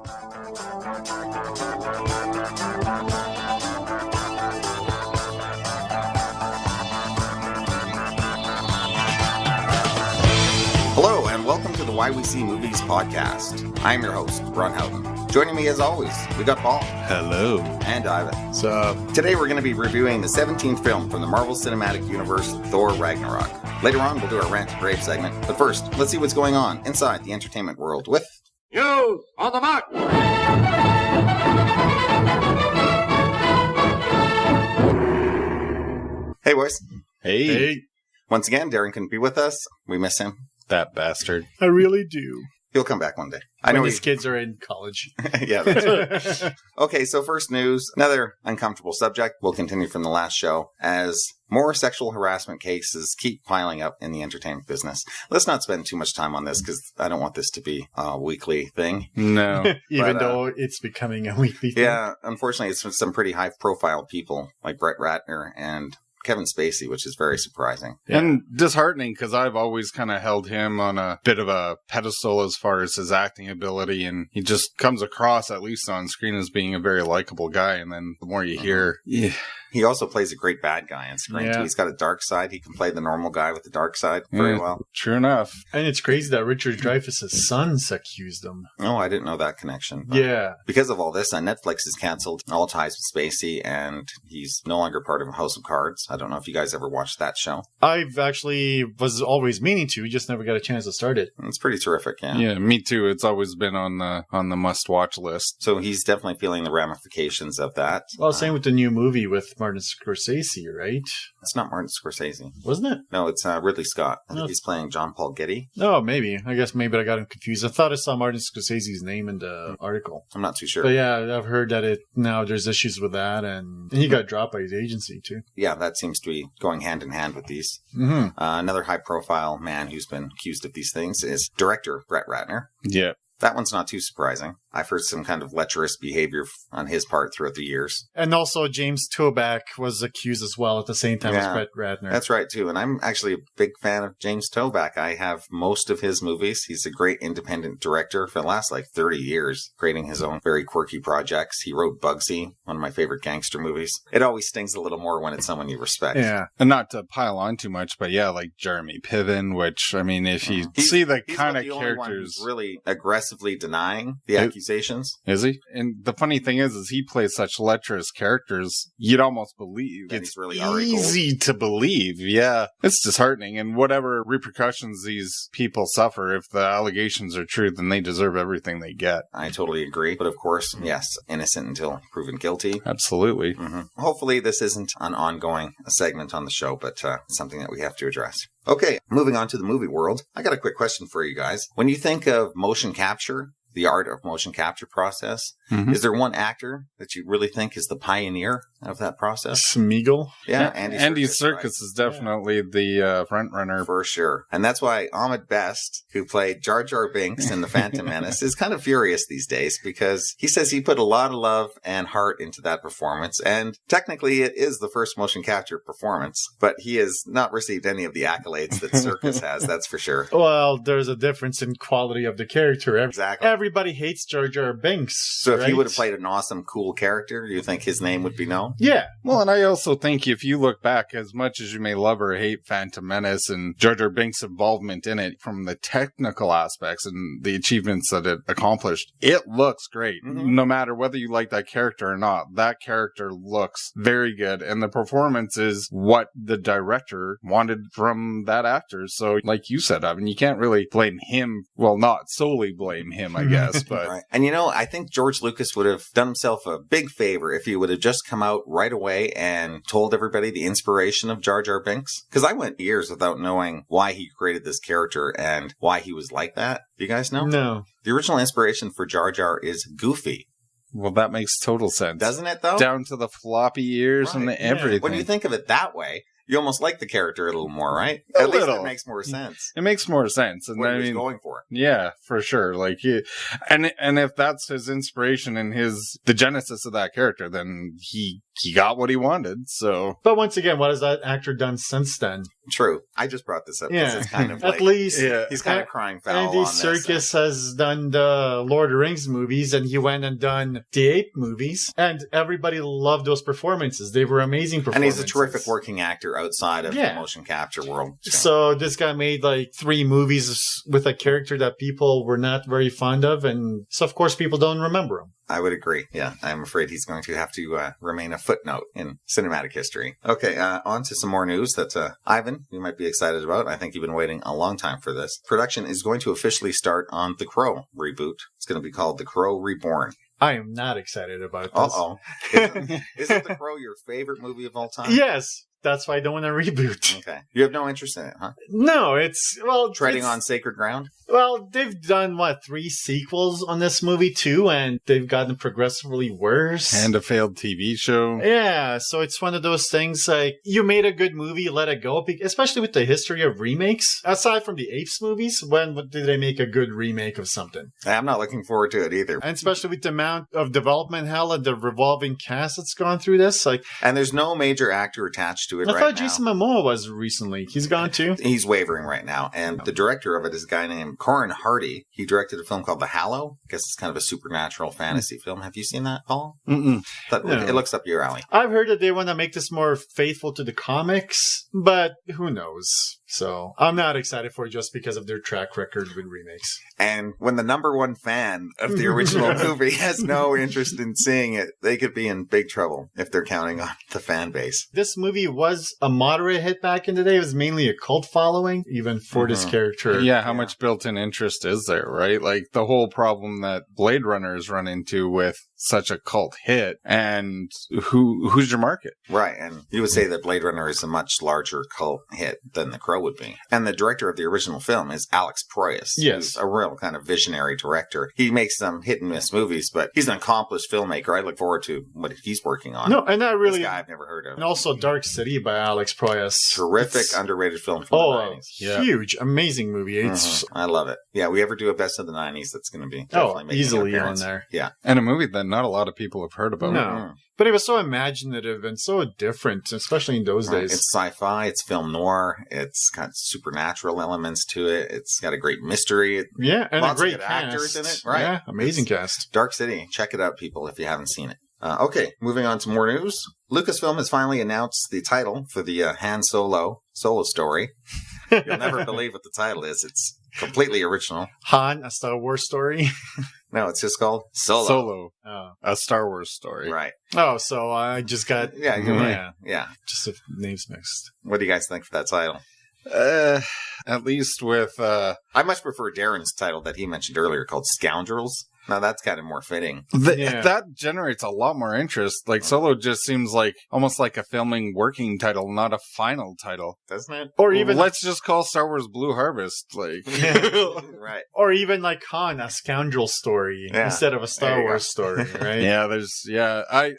Hello, and welcome to the Why We See Movies podcast. I'm your host, Ron Houghton. Joining me as always, we got Paul. Hello. And Ivan. What's up? Today we're going to be reviewing the 17th film from the Marvel Cinematic Universe, Thor Ragnarok. Later on, we'll do our RANT RAVE segment. But first, let's see what's going on inside the entertainment world with... You on the mark! Hey, boys. Hey. Once again, Darren couldn't be with us. We miss him. That bastard. I really do. He'll come back one day. I know his kids are in college. Yeah, that's right. Okay, so first news. Another uncomfortable subject. We'll continue from the last show as more sexual harassment cases keep piling up in the entertainment business. Let's not spend too much time on this because I don't want this to be a weekly thing. No. Even though it's becoming a weekly thing. Yeah, unfortunately, it's some pretty high-profile people like Brett Ratner and Kevin Spacey, which is very surprising. And disheartening because I've always kind of held him on a bit of a pedestal as far as his acting ability, and he just comes across, at least on screen, as being a very likable guy. And then the more you hear, he also plays a great bad guy on screen, too. He's got a dark side. He can play the normal guy with the dark side very well. True enough. And it's crazy that Richard Dreyfuss's sons accused him. Oh, I didn't know that connection. Yeah. Because of all this, Netflix has canceled all ties with Spacey, and he's no longer part of House of Cards. I don't know if you guys ever watched that show. I've actually was always meaning to, just never got a chance to start it. It's pretty terrific, yeah. Yeah, me too. It's always been on the must-watch list. So he's definitely feeling the ramifications of that. Well, same with the new movie with Martin Scorsese, right? It's not Martin Scorsese. Wasn't it? No, it's Ridley Scott. I think he's playing John Paul Getty. Oh, maybe. I guess maybe I got him confused. I thought I saw Martin Scorsese's name in the article. I'm not too sure. But yeah, I've heard that now there's issues with that, and he got dropped by his agency, too. Yeah, that seems to be going hand in hand with these. Mm-hmm. Another high-profile man who's been accused of these things is director Brett Ratner. Yeah. That one's not too surprising. I've heard some kind of lecherous behavior on his part throughout the years. And also James Toback was accused as well at the same time as Brett Ratner. That's right, too. And I'm actually a big fan of James Toback. I have most of his movies. He's a great independent director for the last 30 years, creating his own very quirky projects. He wrote Bugsy, one of my favorite gangster movies. It always stings a little more when it's someone you respect. Yeah. And not to pile on too much, but yeah, like Jeremy Piven, which, I mean, if you see the kind of characters... He's really aggressively denying the accusations. Is he? And the funny thing is he plays such lecherous characters, you'd almost believe. It's really easy to believe. Yeah. It's disheartening. And whatever repercussions these people suffer, if the allegations are true, then they deserve everything they get. I totally agree. But of course, yes, innocent until proven guilty. Absolutely. Mm-hmm. Hopefully this isn't an ongoing segment on the show, but something that we have to address. Okay, moving on to the movie world. I got a quick question for you guys. When you think of motion capture, the art of motion capture process, is there one actor that you really think is the pioneer of that process? Smeagol? Yeah, Andy Serkis is definitely the front runner. For sure. And that's why Ahmed Best, who played Jar Jar Binks in The Phantom Menace, is kind of furious these days because he says he put a lot of love and heart into that performance. And technically it is the first motion capture performance, but he has not received any of the accolades that Serkis has, that's for sure. Well, there's a difference in quality of the character. Exactly. Everybody hates Jar Jar Binks. So if he would have played an awesome, cool character, you think his name would be known? Yeah. Well, and I also think if you look back, as much as you may love or hate Phantom Menace and Jar Jar Binks' involvement in it, from the technical aspects and the achievements that it accomplished, it looks great. Mm-hmm. No matter whether you like that character or not, that character looks very good. And the performance is what the director wanted from that actor. So, like you said, I mean, you can't really blame him. Well, not solely blame him, I guess. But right. And I think George Lucas would have done himself a big favor if he would have just come out right away and told everybody the inspiration of Jar Jar Binks. Because I went years without knowing why he created this character and why he was like that. Do you guys know? No. The original inspiration for Jar Jar is Goofy. Well, that makes total sense. Doesn't it, though? Down to the floppy ears and everything. Yeah. When you think of it that way, you almost like the character a little more, right? At least it makes more sense. It makes more sense. And what he was going for. Yeah, for sure. And if that's his inspiration and the genesis of that character, then he he got what he wanted. So, But once again, what has that actor done since then? True. I just brought this up. Yeah, It's kind of at like, least he's kind of crying foul Andy on this. Serkis has done the Lord of the Rings movies, and he went and done the Ape movies, and everybody loved those performances. They were amazing And performances. he's a terrific working actor outside of the motion capture world. So this guy made like 3 movies with a character that people were not very fond of, and so of course people don't remember him. I would agree. Yeah, I'm afraid he's going to have to remain a footnote in cinematic history. Okay, on to some more news that Ivan, you might be excited about. I think you've been waiting a long time for this. Production is going to officially start on the Crow reboot. It's going to be called The Crow Reborn. I am not excited about this. Uh-oh. Isn't The Crow your favorite movie of all time? Yes. That's why I don't want to reboot. Okay. You have no interest in it, huh? No, it's, well... Treading on sacred ground? Well, they've done, 3 sequels on this movie, too, and they've gotten progressively worse. And a failed TV show. Yeah, so it's one of those things, like, you made a good movie, let it go, especially with the history of remakes. Aside from the Apes movies, when did they make a good remake of something? I'm not looking forward to it either. And especially with the amount of development hell and the revolving cast that's gone through this, like... And there's no major actor attached to it right now. I thought Jason Momoa was recently. He's gone too. He's wavering right now. And the director of it is a guy named Corin Hardy. He directed a film called The Hallow. I guess it's kind of a supernatural fantasy film. Have you seen that, Paul? Mm-mm. No. It looks up your alley. I've heard that they want to make this more faithful to the comics, but who knows? So I'm not excited for it just because of their track record with remakes. And when the number one fan of the original movie has no interest in seeing it, they could be in big trouble if they're counting on the fan base. This movie was a moderate hit back in the day. It was mainly a cult following, even for this character. Yeah, how much built-in interest is there, right? Like the whole problem that Blade Runner has run into with such a cult hit, and who's your market? Right, and you would say that Blade Runner is a much larger cult hit than The Crow would be. And the director of the original film is Alex Proyas. Yes. Who's a real kind of visionary director. He makes some hit-and-miss movies, but he's an accomplished filmmaker. I look forward to what he's working on. No, and that really... This guy I've never heard of. And also Dark City by Alex Proyas. Terrific, underrated film from the 90s. Yeah. Huge, amazing movie. It's I love it. Yeah, we ever do a best of the 90s, that's going to be definitely making easily an appearance. on there. Yeah. And a movie that not a lot of people have heard about. No. But it was so imaginative and so different, especially in those days. It's sci-fi, it's film noir, it's got supernatural elements to it, it's got a great mystery. Yeah, and lots a great of good cast. actors in it. Right. Yeah, amazing cast. Dark City. Check it out, people, if you haven't seen it. Okay, moving on to more news. Lucasfilm has finally announced the title for the Han Solo story. You'll never believe what the title is. It's completely original. Han, a Star Wars story. No, it's just called Solo. Oh. A Star Wars story. Right. Oh, so I just got... Yeah, you're right. Yeah. Just the names mixed. What do you guys think for that title? At least with... I much prefer Darren's title that he mentioned earlier called Scoundrels. Now that's kind of more fitting. That generates a lot more interest. Like Solo just seems like almost like a filming working title, not a final title, doesn't it? Or even let's just call Star Wars Blue Harvest, like right. Or even like Han, a scoundrel story instead of a Star Wars story, right?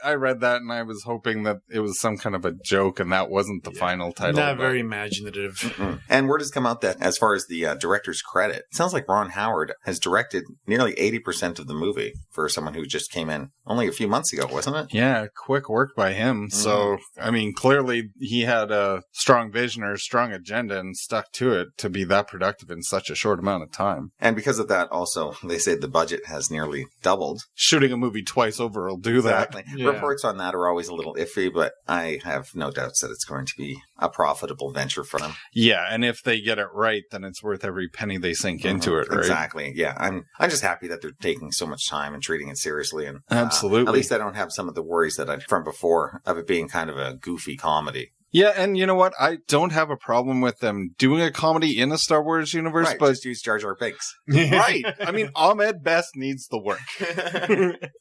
I read that and I was hoping that it was some kind of a joke and that wasn't the final title. Not very imaginative. Mm-mm. And word has come out that as far as the director's credit, it sounds like Ron Howard has directed nearly 80% of the movie for someone who just came in only a few months ago, wasn't it? Yeah, quick work by him. Mm. So, I mean, clearly he had a strong vision or a strong agenda and stuck to it to be that productive in such a short amount of time. And because of that, also, they say the budget has nearly doubled. Shooting a movie twice over will do that. Yeah. Reports on that are always a little iffy, but I have no doubts that it's going to be a profitable venture for them. Yeah, and if they get it right, then it's worth every penny they sink into it, right? Exactly. Yeah, I'm just happy that they're taking so much time and treating it seriously. And absolutely. At least I don't have some of the worries that I'd from before of it being kind of a goofy comedy. Yeah, and you know what? I don't have a problem with them doing a comedy in a Star Wars universe, right, but just use Jar Jar Binks. Right. I mean, Ahmed best needs the work.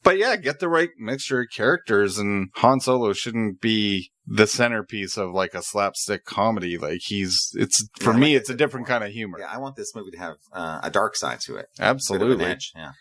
But yeah, get the right mixture of characters, and Han Solo shouldn't be the centerpiece of like a slapstick comedy. Like it's for me, it's a different kind of humor. Yeah, I want this movie to have a dark side to it. Absolutely. A bit of an edge. Yeah.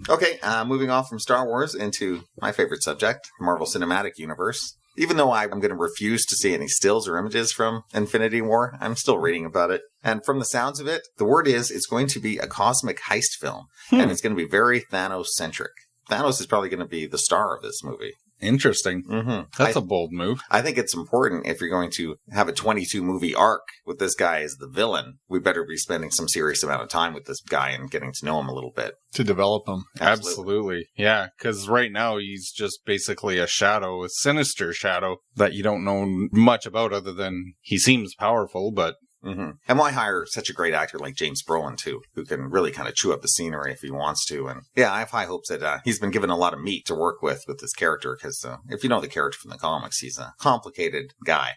Okay, moving off from Star Wars into my favorite subject, Marvel Cinematic Universe. Even though I'm going to refuse to see any stills or images from Infinity War, I'm still reading about it. And from the sounds of it, the word is it's going to be a cosmic heist film. And it's going to be very Thanos-centric. Thanos is probably going to be the star of this movie. Interesting. Mm-hmm. That's a bold move. I think it's important if you're going to have a 22 movie arc with this guy as the villain. We better be spending some serious amount of time with this guy and getting to know him a little bit. To develop him. Absolutely. Yeah, because right now he's just basically a shadow, a sinister shadow that you don't know much about other than he seems powerful, but... Mm-hmm. And why hire such a great actor like James Brolin, too, who can really kind of chew up the scenery if he wants to. And yeah, I have high hopes that he's been given a lot of meat to work with this character, because if you know the character from the comics, he's a complicated guy.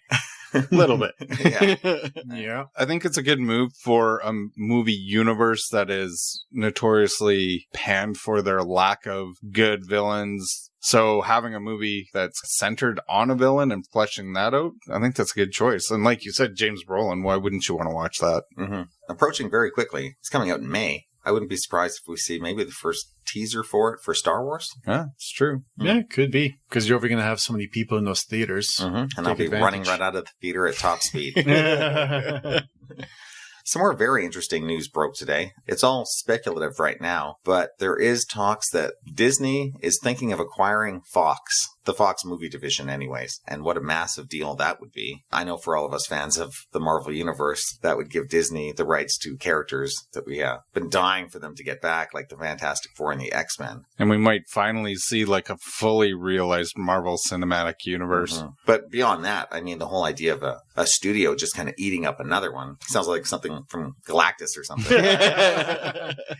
A little bit. Yeah. Yeah. I think it's a good move for a movie universe that is notoriously panned for their lack of good villains. So having a movie that's centered on a villain and fleshing that out, I think that's a good choice. And like you said, James Brolin, why wouldn't you want to watch that? Mm-hmm. Approaching very quickly. It's coming out in May. I wouldn't be surprised if we see maybe the first teaser for it for Star Wars. Yeah, it's true. Yeah, it could be. Because you're going to have so many people in those theaters. Mm-hmm. And I'll be running right out of the theater at top speed. Some more very interesting news broke today. It's all speculative right now, but there is talks that Disney is thinking of acquiring Fox, the Fox movie division anyways, and what a massive deal that would be. I know for all of us fans of the Marvel Universe, that would give Disney the rights to characters that we have been dying for them to get back, like the Fantastic Four and the X-Men. And we might finally see like a fully realized Marvel Cinematic Universe. Mm-hmm. But beyond that, I mean, the whole idea of a studio just kind of eating up another one sounds like something from Galactus or something.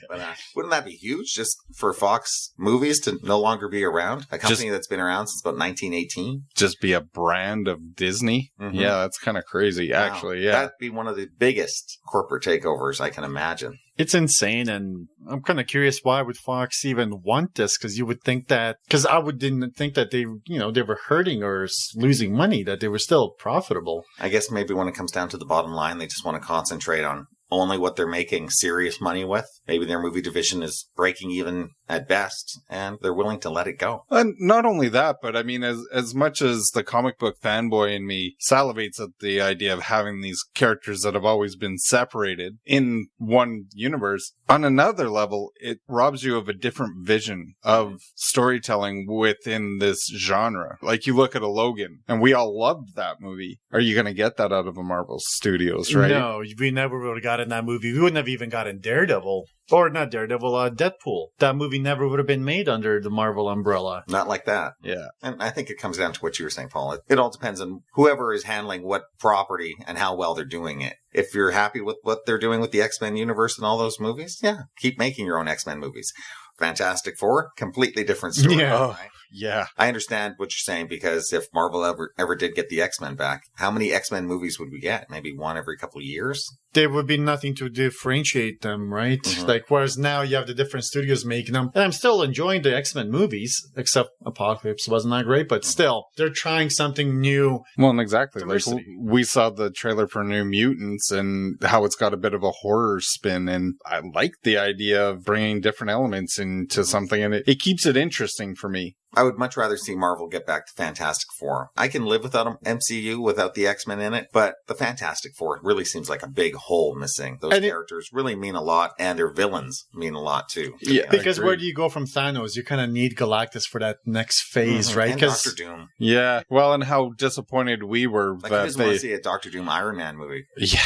But wouldn't that be huge just for Fox movies to no longer be around? A company that's been around since about 1918? Just be a brand of Disney? Mm-hmm. Yeah, that's kind of crazy, actually. Yeah, that'd be one of the biggest corporate takeovers I can imagine. It's insane, and I'm kind of curious why would Fox even want this? Because you would think that, because didn't think that they were hurting or losing money, that they were still profitable. I guess maybe when it comes down to the bottom line, they just want to concentrate on only what they're making serious money with. Maybe their movie division is breaking even at best, and they're willing to let it go. And not only that, but I mean, as much as the comic book fanboy in me salivates at the idea of having these characters that have always been separated in one universe, on another level, it robs you of a different vision of storytelling within this genre. Like you look at a Logan, and we all loved that movie. Are you going to get that out of a Marvel Studios, right? No, we never would have gotten that movie. We wouldn't have even gotten Daredevil. Or not Daredevil, Deadpool. That movie never would have been made under the Marvel umbrella. Not like that. Yeah. And I think it comes down to what you were saying, Paul. It all depends on whoever is handling what property and how well they're doing it. If you're happy with what they're doing with the X-Men universe and all those movies, yeah, keep making your own X-Men movies. Fantastic Four, completely different story. Yeah. Right? Yeah. I understand what you're saying, because if Marvel ever did get the X-Men back, how many X-Men movies would we get? Maybe one every couple of years? There would be nothing to differentiate them, right? Mm-hmm. Like, whereas now you have the different studios making them. And I'm still enjoying the X-Men movies, except Apocalypse wasn't that great, but still, they're trying something new. Well, and exactly. Diversity. Like, we saw the trailer for New Mutants and how it's got a bit of a horror spin. And I like the idea of bringing different elements into something. And it keeps it interesting for me. I would much rather see Marvel get back to Fantastic Four. I can live without an MCU without the X-Men in it, but the Fantastic Four really seems like a big hole missing. Those characters really mean a lot, and their villains mean a lot too. Yeah, because where do you go from Thanos? You kind of need Galactus for that next phase, right? And Doctor Doom. Yeah. Well, and how disappointed we were Like, that I just want to see a Doctor Doom Iron Man movie. Yeah.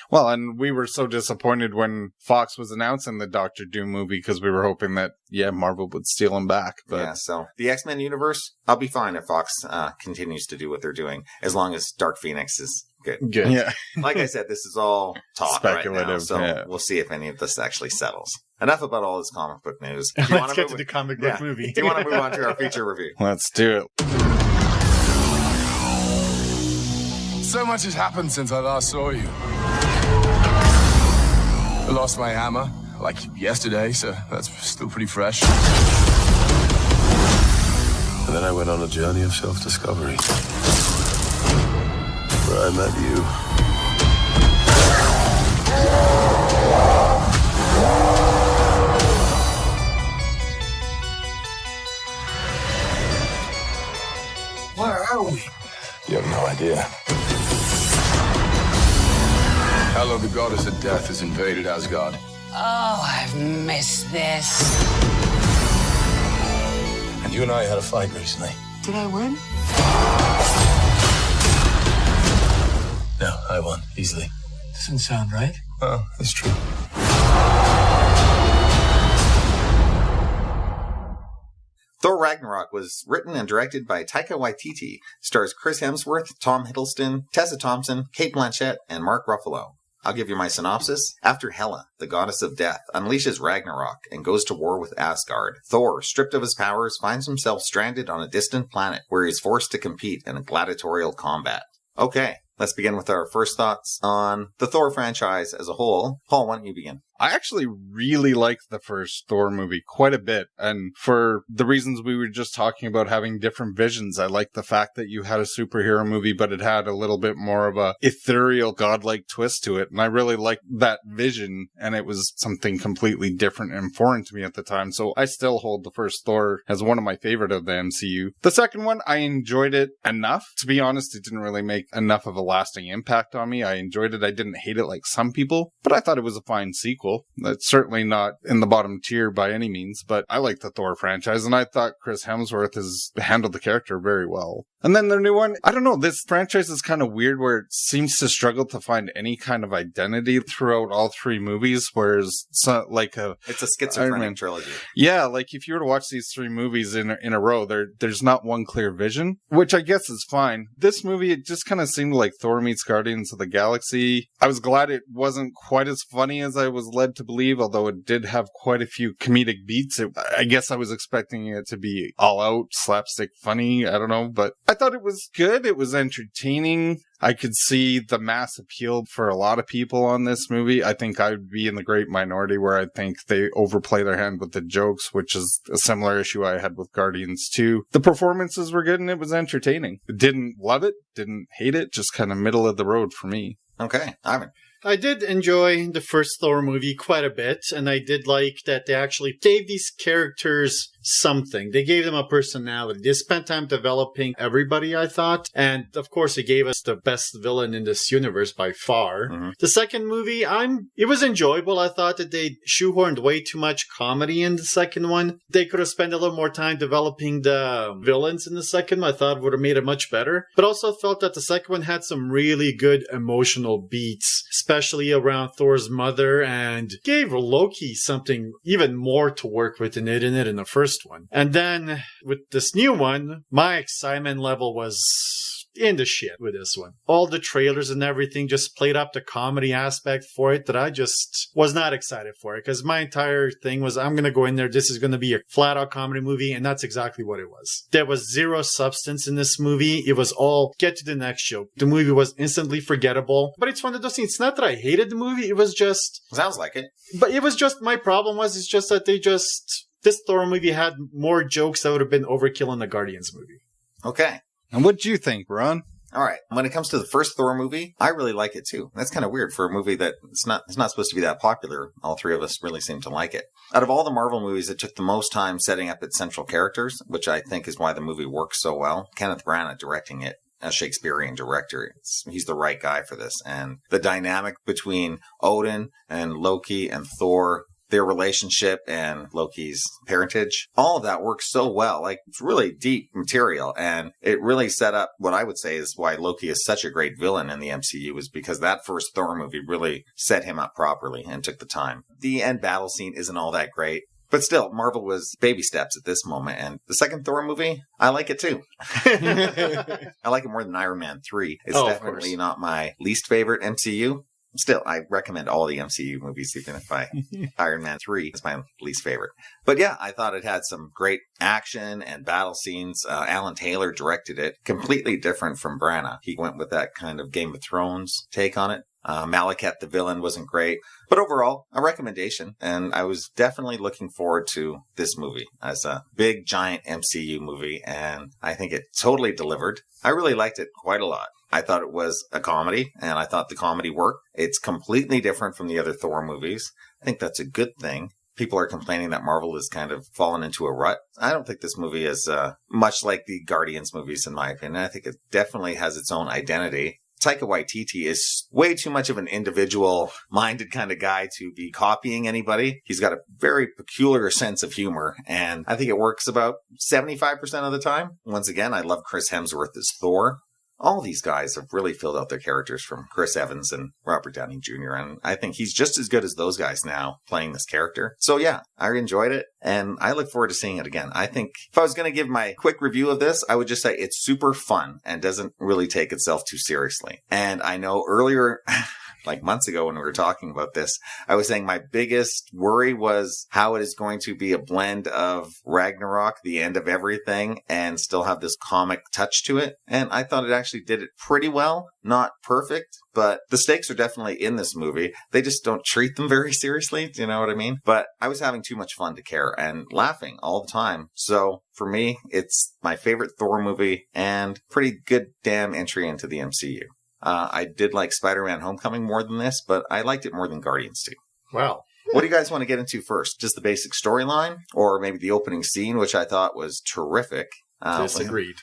Well, and we were so disappointed when Fox was announcing the Doctor Doom movie, because we were hoping that, Marvel would steal him back. But yeah, so the X-Men universe, I'll be fine if Fox continues to do what they're doing, as long as Dark Phoenix is good. Yeah. Like I said, this is all talk Speculative, right now, so we'll see if any of this actually settles. Enough about all this comic book news. Let's get to the comic book movie. Do you want to move on to our feature review? Let's do it. So much has happened since I last saw you. I lost my hammer, like yesterday, so that's still pretty fresh. And then I went on a journey of self-discovery, where I met you. Where are we? You have no idea. Hela, the goddess of death, has invaded Asgard. Oh, I've missed this. And you and I had a fight recently. Did I win? No, I won easily. Doesn't sound right. Well, that's true. Thor Ragnarok was written and directed by Taika Waititi, stars Chris Hemsworth, Tom Hiddleston, Tessa Thompson, Cate Blanchett, and Mark Ruffalo. I'll give you my synopsis. After Hela, the goddess of death, unleashes Ragnarok and goes to war with Asgard, Thor, stripped of his powers, finds himself stranded on a distant planet where he is forced to compete in a gladiatorial combat. Okay, let's begin with our first thoughts on the Thor franchise as a whole. Paul, why don't you begin? I actually really liked the first Thor movie quite a bit. And for the reasons we were just talking about having different visions, I liked the fact that you had a superhero movie, but it had a little bit more of a ethereal, godlike twist to it. And I really liked that vision. And it was something completely different and foreign to me at the time. So I still hold the first Thor as one of my favorite of the MCU. The second one, I enjoyed it enough. To be honest, it didn't really make enough of a lasting impact on me. I enjoyed it. I didn't hate it like some people, but I thought it was a fine sequel. That's certainly not in the bottom tier by any means, but I like the Thor franchise, and I thought Chris Hemsworth has handled the character very well. And then the new one, I don't know, this franchise is kind of weird where it seems to struggle to find any kind of identity throughout all three movies, whereas it's a schizophrenic trilogy. Yeah, like if you were to watch these three movies in a row, there's not one clear vision, which I guess is fine. This movie, it just kind of seemed like Thor meets Guardians of the Galaxy. I was glad it wasn't quite as funny as I was led to believe, although it did have quite a few comedic beats. I guess I was expecting it to be all out, slapstick funny. I don't know, but I thought it was good. It was entertaining. I could see the mass appeal for a lot of people on this movie. I think I would be in the great minority where I think they overplay their hand with the jokes, which is a similar issue I had with Guardians 2. The performances were good and it was entertaining. Didn't love it, didn't hate it, just kind of middle of the road for me. Okay, Ahmed. I did enjoy the first Thor movie quite a bit, and I did like that they actually gave these characters something. They gave them a personality. They spent time developing everybody, I thought, and of course it gave us the best villain in this universe by far. Mm-hmm. The second movie, it was enjoyable. I thought that they shoehorned way too much comedy in the second one. They could have spent a little more time developing the villains in the second one. I thought it would have made it much better, but also felt that the second one had some really good emotional beats, especially around Thor's mother, and gave Loki something even more to work with in the first one. And then with this new one, my excitement level was in the shit with this one. All the trailers and everything just played up the comedy aspect for it that I just was not excited for it, because my entire thing was, I'm going to go in there, this is going to be a flat out comedy movie, and that's exactly what it was. There was zero substance in this movie. It was all get to the next joke. The movie was instantly forgettable, but it's one of those things. It's not that I hated the movie, it was just... Sounds like it. But it was just, my problem was, it's just that this Thor movie had more jokes that would have been overkill in the Guardians movie. Okay. And what do you think, Ron? All right. When it comes to the first Thor movie, I really like it too. That's kind of weird for a movie that it's not supposed to be that popular. All three of us really seem to like it. Out of all the Marvel movies, it took the most time setting up its central characters, which I think is why the movie works so well. Kenneth Branagh directing it. A Shakespearean director. He's the right guy for this. And the dynamic between Odin and Loki and Thor, their relationship and Loki's parentage, all of that works so well. Like, it's really deep material, and it really set up what I would say is why Loki is such a great villain in the MCU, is because that first Thor movie really set him up properly and took the time. The end battle scene isn't all that great, but still, Marvel was baby steps at this moment. And the second Thor movie, I like it too. I like it more than Iron Man 3. It's definitely not my least favorite MCU. Still, I recommend all the MCU movies, even if Iron Man 3 is my least favorite. But yeah, I thought it had some great action and battle scenes. Alan Taylor directed it, completely different from Branagh. He went with that kind of Game of Thrones take on it. Malekith, the villain, wasn't great. But overall, a recommendation. And I was definitely looking forward to this movie as a big, giant MCU movie. And I think it totally delivered. I really liked it quite a lot. I thought it was a comedy, and I thought the comedy worked. It's completely different from the other Thor movies. I think that's a good thing. People are complaining that Marvel has kind of fallen into a rut. I don't think this movie is much like the Guardians movies, in my opinion. I think it definitely has its own identity. Taika Waititi is way too much of an individual-minded kind of guy to be copying anybody. He's got a very peculiar sense of humor, and I think it works about 75% of the time. Once again, I love Chris Hemsworth as Thor. All these guys have really filled out their characters, from Chris Evans and Robert Downey Jr., and I think he's just as good as those guys now playing this character. So yeah, I enjoyed it, and I look forward to seeing it again. I think if I was going to give my quick review of this, I would just say it's super fun and doesn't really take itself too seriously. And I know earlier... like months ago when we were talking about this, I was saying my biggest worry was how it is going to be a blend of Ragnarok, the end of everything, and still have this comic touch to it. And I thought it actually did it pretty well. Not perfect, but the stakes are definitely in this movie. They just don't treat them very seriously. Do you know what I mean? But I was having too much fun to care and laughing all the time. So for me, it's my favorite Thor movie and pretty good damn entry into the MCU. I did like Spider-Man Homecoming more than this, but I liked it more than Guardians 2. Wow. What do you guys want to get into first? Just the basic storyline? Or maybe the opening scene, which I thought was terrific? Disagreed.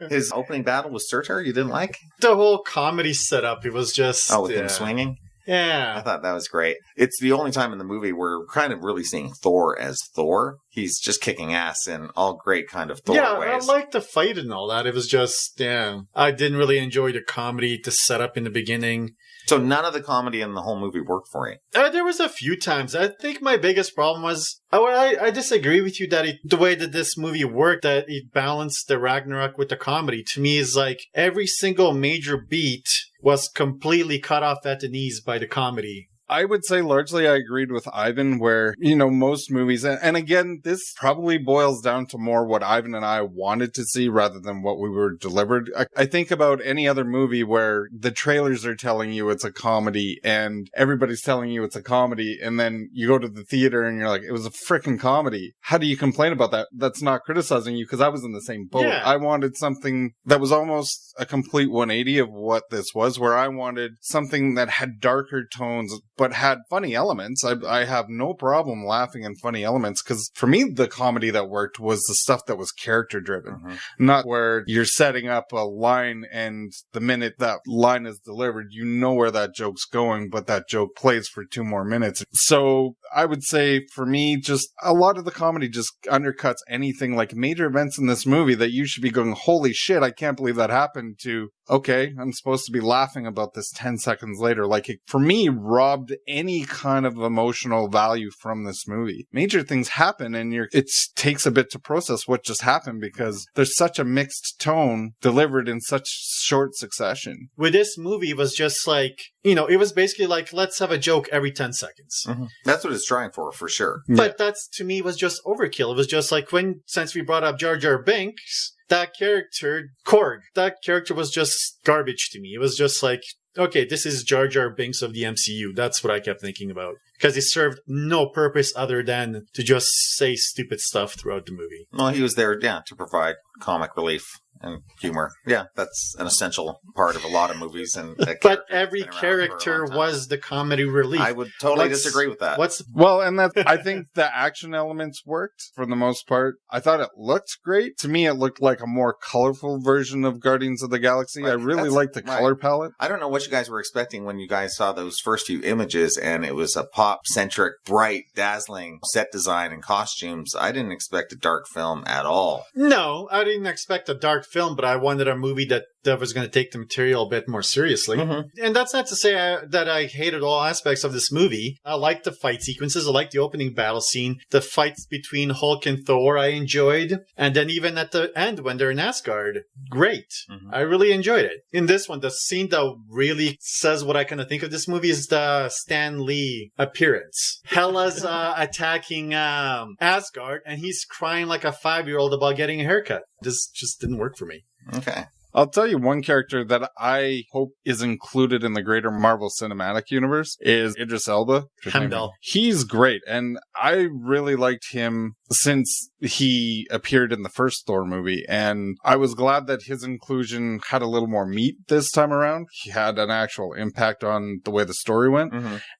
His opening battle with Surtur you didn't like? The whole comedy setup, it was just... Oh, with him swinging? I Yeah. thought that was great. It's the only time in the movie we're kind of really seeing Thor as Thor. He's just kicking ass in all great kind of Thor Yeah, ways. I liked the fight and all that. It was just, I didn't really enjoy the comedy, the setup in the beginning. So none of the comedy in the whole movie worked for you? There was a few times. I think my biggest problem was, I disagree with you that the way that this movie worked, that it balanced the Ragnarok with the comedy. To me, is like every single major beat was completely cut off at the knees by the comedy. I would say largely I agreed with Ivan where, most movies, and again, this probably boils down to more what Ivan and I wanted to see rather than what we were delivered. I think about any other movie where the trailers are telling you it's a comedy and everybody's telling you it's a comedy, and then you go to the theater and you're like, it was a freaking comedy. How do you complain about that? That's not criticizing you, because I was in the same boat. Yeah. I wanted something that was almost a complete 180 of what this was, where I wanted something that had darker tones but had funny elements. I have no problem laughing in funny elements, because for me, the comedy that worked was the stuff that was character driven, not where you're setting up a line and the minute that line is delivered, you know where that joke's going, but that joke plays for 2 more minutes. So I would say for me, just a lot of the comedy just undercuts anything like major events in this movie that you should be going, holy shit, I can't believe that happened, to, okay, I'm supposed to be laughing about this 10 seconds later. Like, it, for me, robbed any kind of emotional value from this movie. Major things happen and it takes a bit to process what just happened, because there's such a mixed tone delivered in such short succession. With this movie, it was just like, it was basically like, let's have a joke every 10 seconds. That's what it's trying for sure. But that's, to me, was just overkill. It was just like, since we brought up Jar Jar Binks, that character, Korg, that character was just garbage to me. It was just like, okay, this is Jar Jar Binks of the MCU. That's what I kept thinking about. Because he served no purpose other than to just say stupid stuff throughout the movie. Well, he was there, to provide comic relief and humor. Yeah, that's an essential part of a lot of movies. But every character was the comedy relief. I would totally disagree with that. Well, and I think the action elements worked for the most part. I thought it looked great. To me, it looked like a more colorful version of Guardians of the Galaxy. Right. I really liked the color palette. I don't know what you guys were expecting when you guys saw those first few images, and it was a pop-centric, bright, dazzling set design and costumes. I didn't expect a dark film at all. No, I didn't expect a dark film, but I wanted a movie that was going to take the material a bit more seriously. And that's not to say that I hated all aspects of this movie. I liked the fight sequences. I liked the opening battle scene. The fights between Hulk and Thor I enjoyed. And then even at the end when they're in Asgard, great. I really enjoyed it. In this one, the scene that really says what I kind of think of this movie is the Stan Lee appearance. Hela's attacking Asgard, and he's crying like a 5-year-old about getting a haircut. This just didn't work for me. Okay. I'll tell you one character that I hope is included in the greater Marvel Cinematic Universe is Idris Elba. Hemdall. He's great, and I really liked him since he appeared in the first Thor movie, and I was glad that his inclusion had a little more meat this time around. He had an actual impact on the way the story went,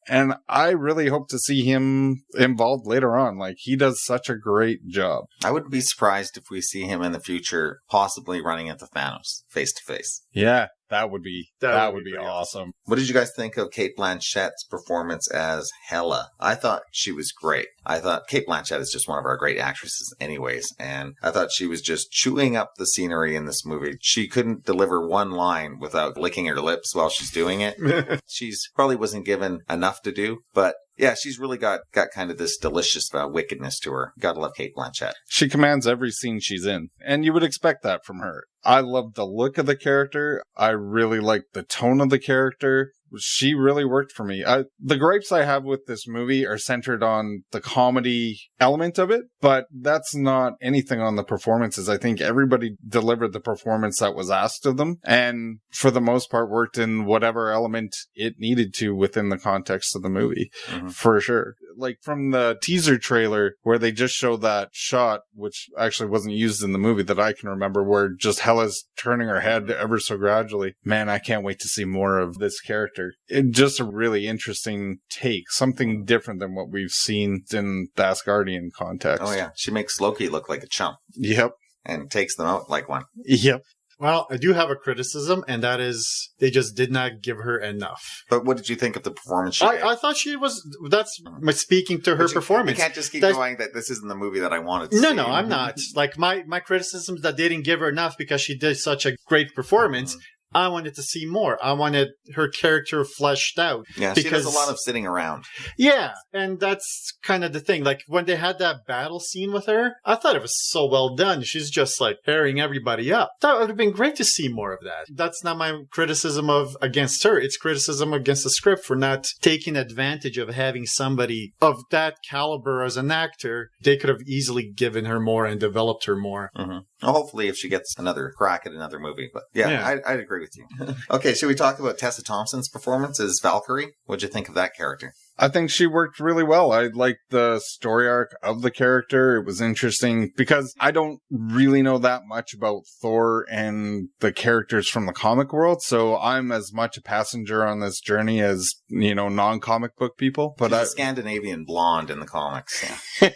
and I really hope to see him involved later on. Like, he does such a great job. I wouldn't be surprised if we see him in the future possibly running into Thanos face to face. Yeah. That would be awesome. What did you guys think of Cate Blanchett's performance as Hela? I thought she was great. I thought Cate Blanchett is just one of our great actresses anyways, and I thought she was just chewing up the scenery in this movie. She couldn't deliver one line without licking her lips while she's doing it. She's probably wasn't given enough to do, but yeah, she's really got kind of this delicious wickedness to her. Gotta love Cate Blanchett. She commands every scene she's in, and you would expect that from her. I love the look of the character. I really like the tone of the character. She really worked for me. The gripes I have with this movie are centered on the comedy element of it, but that's not anything on the performances. I think everybody delivered the performance that was asked of them, and for the most part worked in whatever element it needed to within the context of the movie, for sure. Like from the teaser trailer where they just showed that shot, which actually wasn't used in the movie that I can remember, where just Hela's turning her head ever so gradually. Man, I can't wait to see more of this character. It's just a really interesting take, something different than what we've seen in the Asgardian context. Oh yeah, she makes Loki look like a chump. Yep. And takes them out like one. Yep. Well, I do have a criticism, and that is they just did not give her enough. But what did you think of the performance she gave? I thought she was, that's my speaking to her performance. You can't just keep going that this isn't the movie that I wanted to see. No, I'm not. Like, my criticism is that they didn't give her enough because she did such a great performance. I wanted to see more. I wanted her character fleshed out. Yeah, she does a lot of sitting around. Yeah, and that's kind of the thing. Like, when they had that battle scene with her, I thought it was so well done. She's just, like, pairing everybody up. That would have been great to see more of that. That's not my criticism against her. It's criticism against the script for not taking advantage of having somebody of that caliber as an actor. They could have easily given her more and developed her more. Well, hopefully if she gets another crack at another movie. But yeah. I'd agree with you. Okay, should we talk about Tessa Thompson's performance as Valkyrie? What'd you think of that character? I think she worked really well. I liked the story arc of the character. It was interesting because I don't really know that much about Thor and the characters from the comic world. So I'm as much a passenger on this journey as, non-comic book people. But she's a Scandinavian blonde in the comics. Yeah.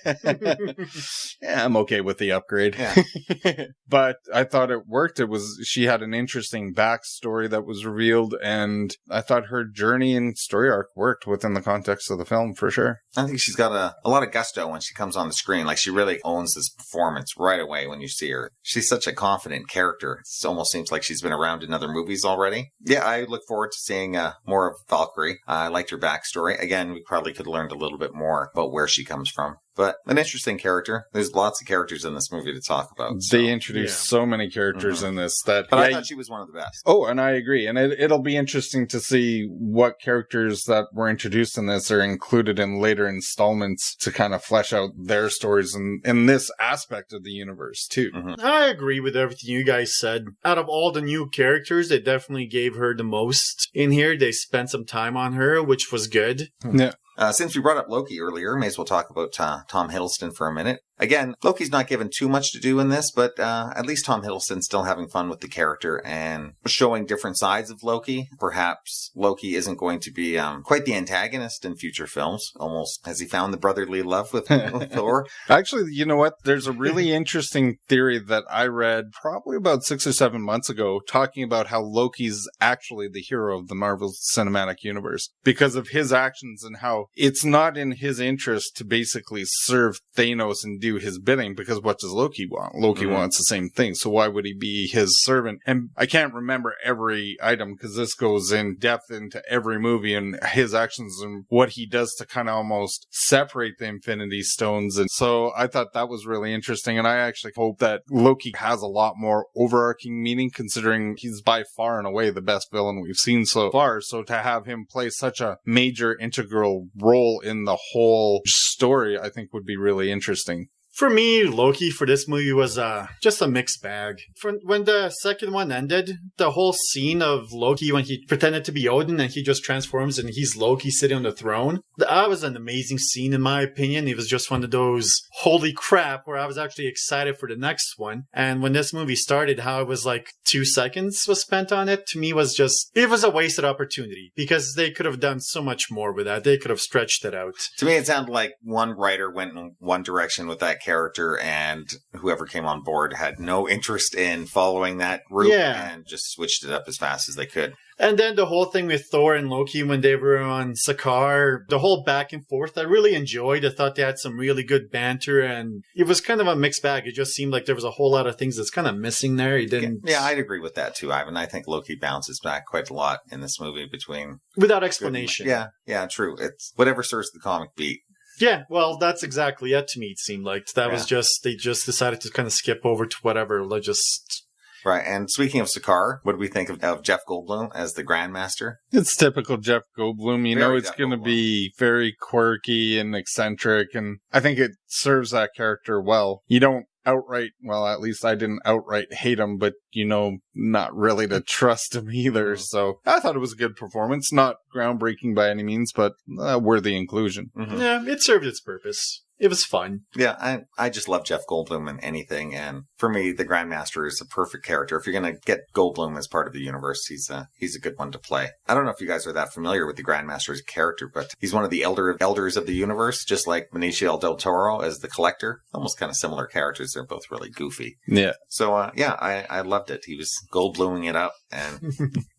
Yeah, I'm okay with the upgrade. Yeah. But I thought it worked. She had an interesting backstory that was revealed, and I thought her journey and story arc worked within the context of the film for sure. I think she's got a lot of gusto when she comes on the screen. Like, she really owns this performance right away when you see her. She's such a confident character. It almost seems like she's been around in other movies already. Yeah, I look forward to seeing more of Valkyrie. I liked her backstory. Again, we probably could have learned a little bit more about where she comes from. But an interesting character. There's lots of characters in this movie to talk about. So. They introduced so many characters in this that... But I thought she was one of the best. Oh, and I agree. And it'll be interesting to see what characters that were introduced in this are included in later installments to kind of flesh out their stories in this aspect of the universe, too. I agree with everything you guys said. Out of all the new characters, they definitely gave her the most in here. They spent some time on her, which was good. Yeah. Since we brought up Loki earlier, may as well talk about Tom Hiddleston for a minute. Again, Loki's not given too much to do in this, but at least Tom Hiddleston's still having fun with the character and showing different sides of Loki. Perhaps Loki isn't going to be quite the antagonist in future films. Almost has he found the brotherly love with Thor? Actually, you know what? There's a really interesting theory that I read probably about 6 or 7 months ago talking about how Loki's actually the hero of the Marvel Cinematic Universe because of his actions and how it's not in his interest to basically serve Thanos and do his bidding, because what does Loki want? Loki wants the same thing, so why would he be his servant? And I can't remember every item because this goes in depth into every movie and his actions and what he does to kind of almost separate the Infinity Stones. And so I thought that was really interesting, and I actually hope that Loki has a lot more overarching meaning, considering he's by far and away the best villain we've seen so far. So to have him play such a major integral role in the whole story, I think would be really interesting. For me, Loki for this movie was just a mixed bag. When the second one ended, the whole scene of Loki when he pretended to be Odin and he just transforms and he's Loki sitting on the throne, that was an amazing scene in my opinion. It was just one of those holy crap where I was actually excited for the next one. And when this movie started, how it was like 2 seconds was spent on it, to me was just, it was a wasted opportunity because they could have done so much more with that. They could have stretched it out. To me, it sounded like one writer went in one direction with that character, and whoever came on board had no interest in following that route and just switched it up as fast as they could. And then the whole thing with Thor and Loki when they were on Sakaar, the whole back and forth, I really enjoyed. I thought they had some really good banter, and it was kind of a mixed bag. It just seemed like there was a whole lot of things that's kind of missing there. He didn't. Yeah, I'd agree with that too, Ivan. I think Loki bounces back quite a lot in this movie without explanation. Yeah, true. It's whatever serves the comic beat. Yeah, well, that's exactly it to me, it seemed like. That was just, they just decided to kind of skip over to whatever, Right, and speaking of Sakaar, what do we think of Jeff Goldblum as the Grandmaster? It's typical Jeff Goldblum. You know, it's going to be very quirky and eccentric, and I think it serves that character well. You don't outright, well, at least I didn't outright hate him, but, you know, not really to trust him either. So I thought it was a good performance. Not groundbreaking by any means, but a worthy inclusion. Mm-hmm. Yeah, it served its purpose. It was fun. Yeah, I just love Jeff Goldblum in anything. And for me, the Grandmaster is a perfect character. If you're going to get Goldblum as part of the universe, he's a good one to play. I don't know if you guys are that familiar with the Grandmaster as a character, but he's one of the elders of the universe, just like Benicio del Toro as the Collector. Almost kind of similar characters. They're both really goofy. Yeah. So, I loved it. He was Goldbluming it up and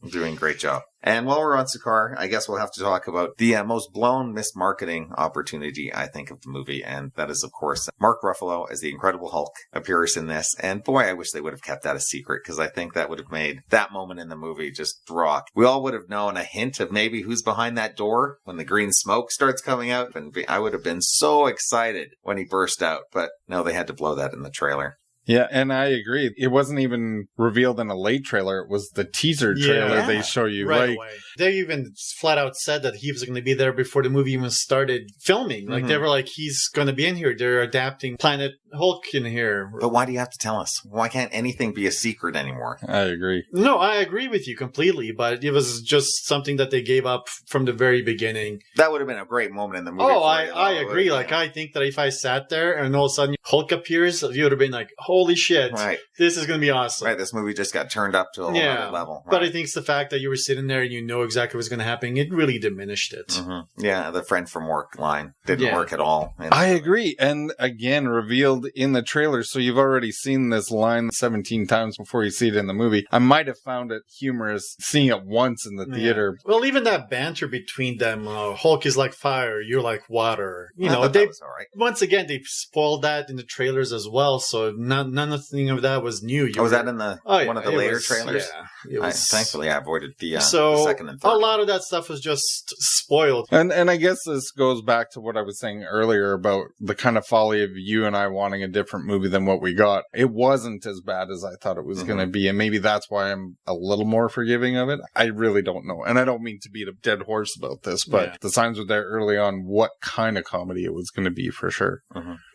doing a great job. And while we're on Sakaar, I guess we'll have to talk about the most blown mismarketing opportunity, I think, of the movie. And that is, of course, Mark Ruffalo as the Incredible Hulk appears in this. And boy, I wish they would have kept that a secret, because I think that would have made that moment in the movie just rock. We all would have known a hint of maybe who's behind that door when the green smoke starts coming out. And I would have been so excited when he burst out. But no, they had to blow that in the trailer. Yeah, and I agree. It wasn't even revealed in a late trailer. It was the teaser trailer they show you. Right away. They even flat out said that he was going to be there before the movie even started filming. Like, they were like, he's going to be in here. They're adapting Planet Hulk in here. But why do you have to tell us? Why can't anything be a secret anymore? I agree. No, I agree with you completely, but it was just something that they gave up from the very beginning. That would have been a great moment in the movie. Oh, I agree. Like, I think that if I sat there and all of a sudden Hulk appears, you would have been like, holy shit, this is going to be awesome. Right, this movie just got turned up to a whole other level. Right. But I think it's the fact that you were sitting there and you know exactly what's going to happen. It really diminished it. Mm-hmm. Yeah, the friend from work line didn't work at all. I agree. And again, revealed in the trailer. So you've already seen this line 17 times before you see it in the movie. I might have found it humorous seeing it once in the theater. Well, even that banter between them, Hulk is like fire, you're like water. You know, that was all right. Once again, they spoiled that in the trailers as well. So nothing of that was new. Was that in the one of the later trailers? Yeah. Thankfully, I avoided the second and third. A lot of that stuff was just spoiled. And I guess this goes back to what I was saying earlier about the kind of folly of you and I wanting a different movie than what we got. It wasn't as bad as I thought it was going to be, and maybe that's why I'm a little more forgiving of it. I really don't know. And I don't mean to beat a dead horse about this, but the signs were there early on what kind of comedy it was going to be for sure.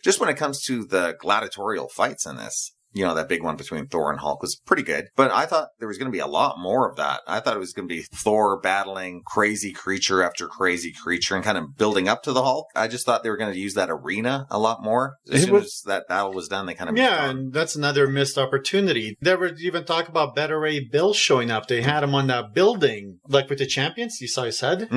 Just when it comes to the gladiatorial fights in this, you know, that big one between Thor and Hulk was pretty good. But I thought there was going to be a lot more of that. I thought it was going to be Thor battling crazy creature after crazy creature and kind of building up to the Hulk. I just thought they were going to use that arena a lot more. As soon as that battle was done, they kind of and that's another missed opportunity. There were even talk about Beta Ray Bill showing up. They had him on that building, like with the champions. You saw his head?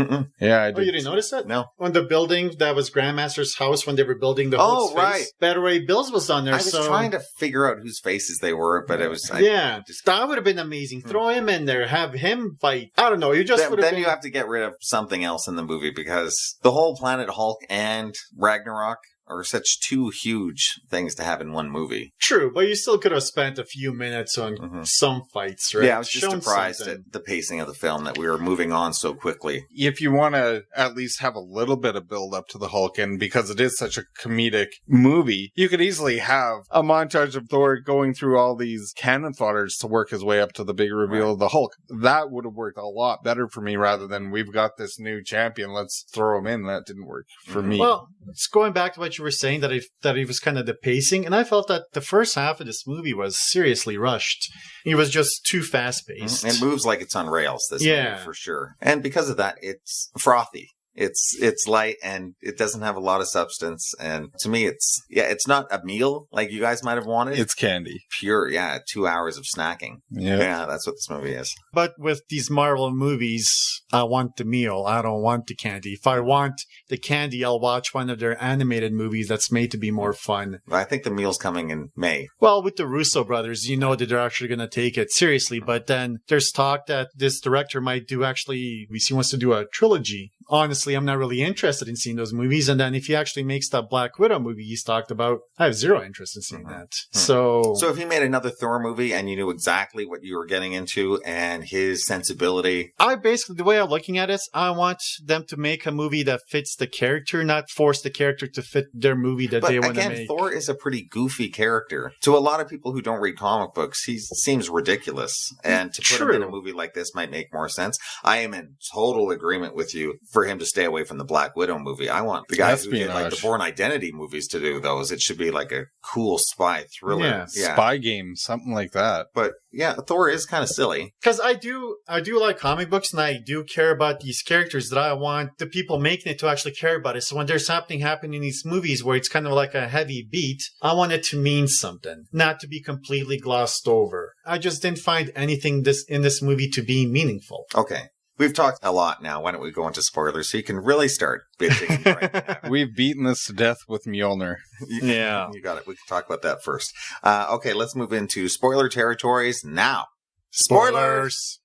Yeah, I did. Oh, you didn't notice that? No. On the building that was Grandmaster's house when they were building the Hulk's face. Beta Ray Bill's was on there. I was trying to figure out whose faces they were, but it was... that would have been amazing. Throw him in there, have him fight. I don't know. You just Then you have to get rid of something else in the movie, because the whole Planet Hulk and Ragnarok are such two huge things to have in one movie. True, but you still could have spent a few minutes on some fights, right? Yeah, I was just surprised at the pacing of the film that we were moving on so quickly. If you want to at least have a little bit of build up to the Hulk, and because it is such a comedic movie, you could easily have a montage of Thor going through all these cannon fodders to work his way up to the big reveal of the Hulk. That would have worked a lot better for me rather than we've got this new champion, let's throw him in. That didn't work for me. Well, it's going back to what you were saying, that it was kind of the pacing, and I felt that the first half of this movie was seriously rushed. It was just too fast-paced. It moves like it's on rails, this movie, for sure. And because of that, it's frothy. It's light and it doesn't have a lot of substance. And to me, it's not a meal like you guys might have wanted. It's candy. Pure, 2 hours of snacking. Yeah, that's what this movie is. But with these Marvel movies, I want the meal. I don't want the candy. If I want the candy, I'll watch one of their animated movies that's made to be more fun. I think the meal's coming in May. Well, with the Russo brothers, you know that they're actually going to take it seriously. But then there's talk that this director might he wants to do a trilogy. Honestly, I'm not really interested in seeing those movies. And then if he actually makes that Black Widow movie he's talked about, I have zero interest in seeing that. So if he made another Thor movie and you knew exactly what you were getting into and his sensibility. The way I'm looking at it, I want them to make a movie that fits the character, not force the character to fit their movie that they want to make. Thor is a pretty goofy character. To a lot of people who don't read comic books, he seems ridiculous. And to put him in a movie like this might make more sense. I am in total agreement with you for him to stay away from the Black Widow movie. I want the guys who did like the Bourne Identity movies to do those. It should be like a cool spy thriller. Yeah. Spy game, something like that. But yeah, Thor is kind of silly. Because I do like comic books and I do care about these characters that I want the people making it to actually care about it. So when there's something happening in these movies where it's kind of like a heavy beat, I want it to mean something, not to be completely glossed over. I just didn't find anything in this movie to be meaningful. Okay. We've talked a lot now. Why don't we go into spoilers so you can really start bitching right now? We've beaten this to death with Mjolnir. Yeah. You got it. We can talk about that first. Okay, let's move into spoiler territories now. Spoilers!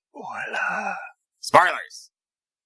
Spoilers!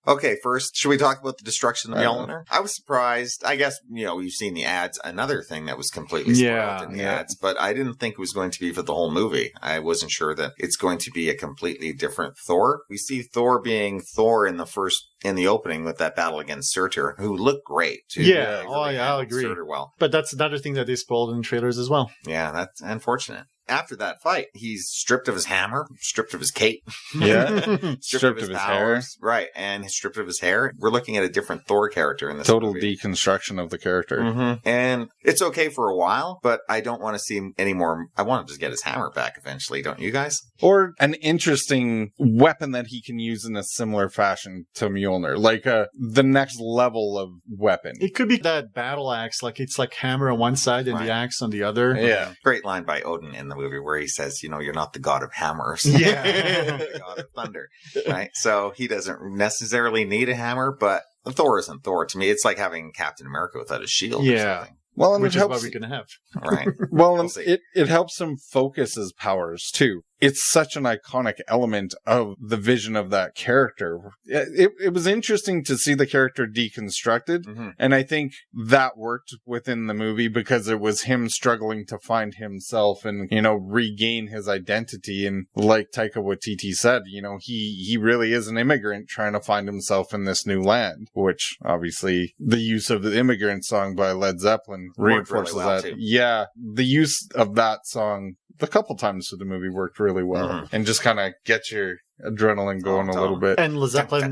Okay, first, should we talk about the destruction of Mjolnir? I was surprised. I guess, you've seen the ads. Another thing that was completely spoiled in the ads, but I didn't think it was going to be for the whole movie. I wasn't sure that it's going to be a completely different Thor. We see Thor being Thor in the opening with that battle against Surtur, who looked great, too. Yeah, I'll agree. Surtur well. But that's another thing that they spoiled in the trailers as well. Yeah, that's unfortunate. After that fight, he's stripped of his hammer, stripped of his cape. Yeah. stripped of his hair. Right. And stripped of his hair. We're looking at a different Thor character in this Total movie. deconstruction of the character. Mm-hmm. And it's okay for a while, but I don't want to see him anymore. I want him to get his hammer back eventually, don't you guys? Or an interesting weapon that he can use in a similar fashion to Mjolnir. Like the next level of weapon. It could be that battle axe, like it's like hammer on one side and the axe on the other. Yeah. Great line by Odin in the movie where he says, you're not the god of hammers. Yeah. You're the god of thunder. Right? So he doesn't necessarily need a hammer, but Thor isn't Thor. To me, it's like having Captain America without a shield or something. Well, and which it is helps, what we're going to have. Right. Well, we'll it helps him focus his powers, too. It's such an iconic element of the vision of that character. It was interesting to see the character deconstructed, and I think that worked within the movie because it was him struggling to find himself and, regain his identity. And like Taika Waititi said, he really is an immigrant trying to find himself in this new land, which obviously the use of the Immigrant song by Led Zeppelin reinforces really well, that. Too. Yeah, the use of that song a couple times for the movie worked really well and just kind of get your adrenaline going a little bit. And Led Zeppelin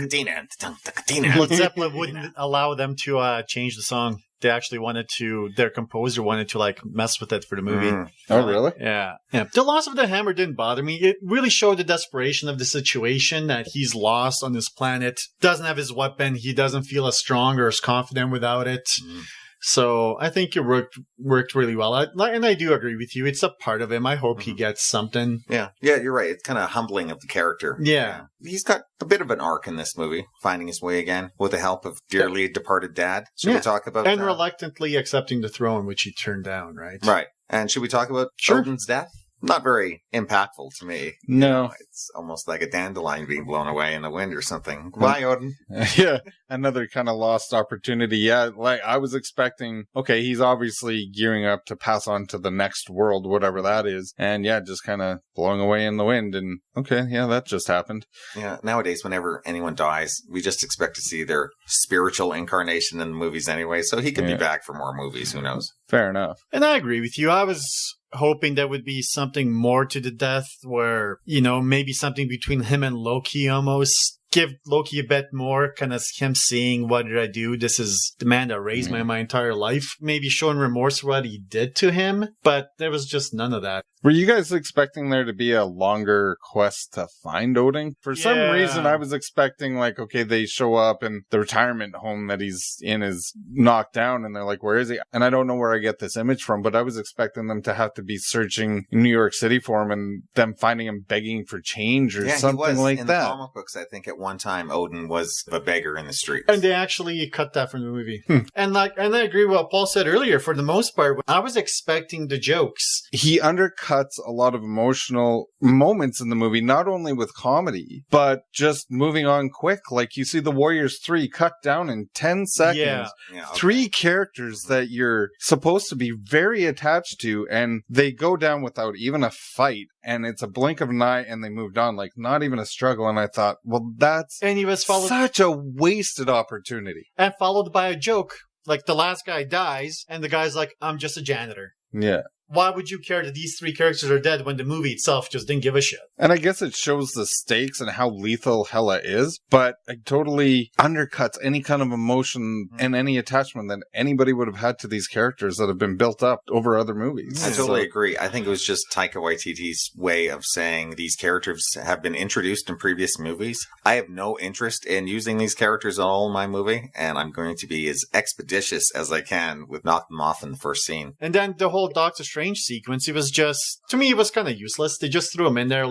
wouldn't allow them to change the song. They actually their composer wanted to mess with it for the movie. Oh, really? Yeah. The loss of the hammer didn't bother me. It really showed the desperation of the situation, that he's lost on this planet, doesn't have his weapon, he doesn't feel as strong or as confident without it. So I think it worked really well. And I do agree with you. It's a part of him. I hope he gets something. Yeah, you're right. It's kind of humbling of the character. Yeah. He's got a bit of an arc in this movie, finding his way again with the help of dearly departed dad. Should we talk about and reluctantly accepting the throne, which he turned down, right? Right. And should we talk about Odin's death? Not very impactful to me. No. It's almost like a dandelion being blown away in the wind or something. Bye, Odin. Yeah. Another kind of lost opportunity. Yeah. Like I was expecting, okay, he's obviously gearing up to pass on to the next world, whatever that is. And just kind of blowing away in the wind. And okay, that just happened. Yeah. Nowadays, whenever anyone dies, we just expect to see their spiritual incarnation in the movies anyway. So he could be back for more movies. Who knows? Fair enough. And I agree with you. I was hoping there would be something more to the death where, maybe something between him and Loki almost. Give Loki a bit more, kind of him seeing, what did I do? This is the man that raised my entire life. Maybe showing remorse for what he did to him, but there was just none of that. Were you guys expecting there to be a longer quest to find Odin? For some reason, I was expecting, like, okay, they show up and the retirement home that he's in is knocked down and they're like, where is he? And I don't know where I get this image from, but I was expecting them to have to be searching New York City for him and them finding him begging for change or something like that. In the comic books, I think at one time Odin was a beggar in the streets. And they actually cut that from the movie. And I agree with what Paul said earlier. For the most part, I was expecting the jokes. He undercuts a lot of emotional moments in the movie, not only with comedy, but just moving on quick. Like you see the Warriors 3 cut down in 10 seconds. Yeah, okay. 3 characters that you're supposed to be very attached to, and they go down without even a fight. And it's a blink of an eye and they moved on, like not even a struggle. And I thought, well, that's and he was such a wasted opportunity. And followed by a joke. Like the last guy dies and the guy's like, I'm just a janitor. Yeah. Why would you care that these 3 characters are dead when the movie itself just didn't give a shit? And I guess it shows the stakes and how lethal Hela is, but it totally undercuts any kind of emotion and any attachment that anybody would have had to these characters that have been built up over other movies. I totally agree. I think it was just Taika Waititi's way of saying these characters have been introduced in previous movies. I have no interest in using these characters all in my movie, and I'm going to be as expeditious as I can with knocking them off in the first scene. And then the whole Doctor Strange sequence, it was just, to me, it was kind of useless. They just threw him in there.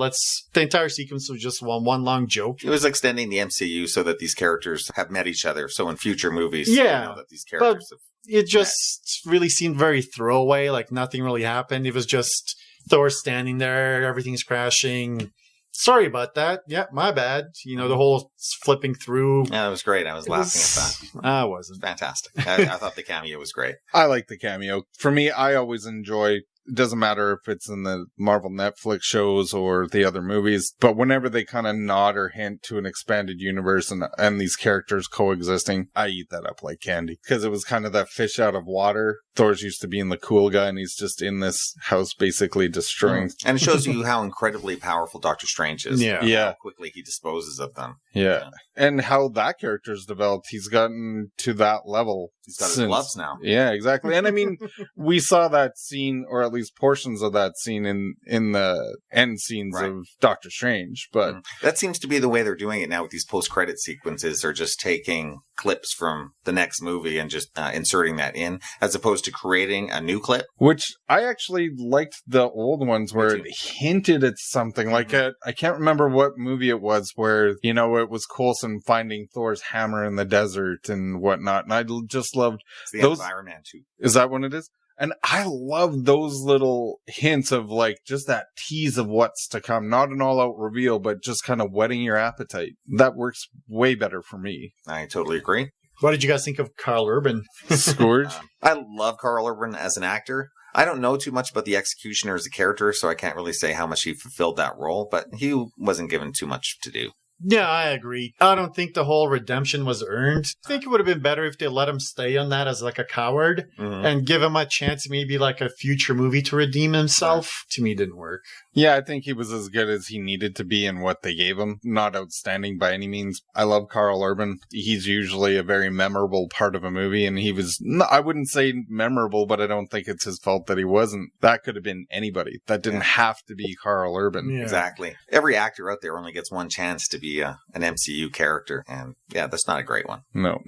The entire sequence was just one long joke. It was extending the MCU so that these characters have met each other. So in future movies, yeah, you know that these characters have it just really seemed very throwaway. Like nothing really happened. It was just Thor standing there. Everything's crashing. Sorry about that. Yeah, my bad. You know, the whole flipping through. Yeah, it was great. I was laughing at that. I wasn't. Fantastic. I thought the cameo was great. I like the cameo. For me, I always enjoy, it doesn't matter if it's in the Marvel Netflix shows or the other movies, but whenever they kind of nod or hint to an expanded universe and these characters coexisting, I eat that up like candy. Because it was kind of that fish out of water. Thor's used to being the cool guy, and he's just in this house basically destroying. And it shows you how incredibly powerful Doctor Strange is. Yeah. How quickly he disposes of them. Yeah. And how that character's developed. He's gotten to that level. He's got his gloves now. Yeah, exactly. And I mean, we saw that scene, or at least portions of that scene in the end scenes of Doctor Strange. But that seems to be the way they're doing it now with these post-credit sequences. They're just taking clips from the next movie and just inserting that in, as opposed to creating a new clip. Which I actually liked the old ones where it hinted at something. Like I can't remember what movie it was where, you know, it was Coulson finding Thor's hammer in the desert and whatnot. And I just loved those. Iron Man 2. Is that what it is? And I love those little hints of like just that tease of what's to come. Not an all-out reveal, but just kind of whetting your appetite. That works way better for me. I totally agree. What did you guys think of Karl Urban? Scourge? I love Karl Urban as an actor. I don't know too much about the Executioner as a character, so I can't really say how much he fulfilled that role, but he wasn't given too much to do. Yeah, I agree. I don't think the whole redemption was earned. I think it would have been better if they let him stay on that as like a coward and give him a chance, maybe like a future movie to redeem himself. To me, it didn't work. Yeah, I think he was as good as he needed to be in what they gave him. Not outstanding by any means. I love Karl Urban. He's usually a very memorable part of a movie, and he was, I wouldn't say memorable, but I don't think it's his fault that he wasn't. That could have been anybody. That didn't have to be Karl Urban. Yeah. Exactly. Every actor out there only gets one chance to be an MCU character, and yeah, that's not a great one. No.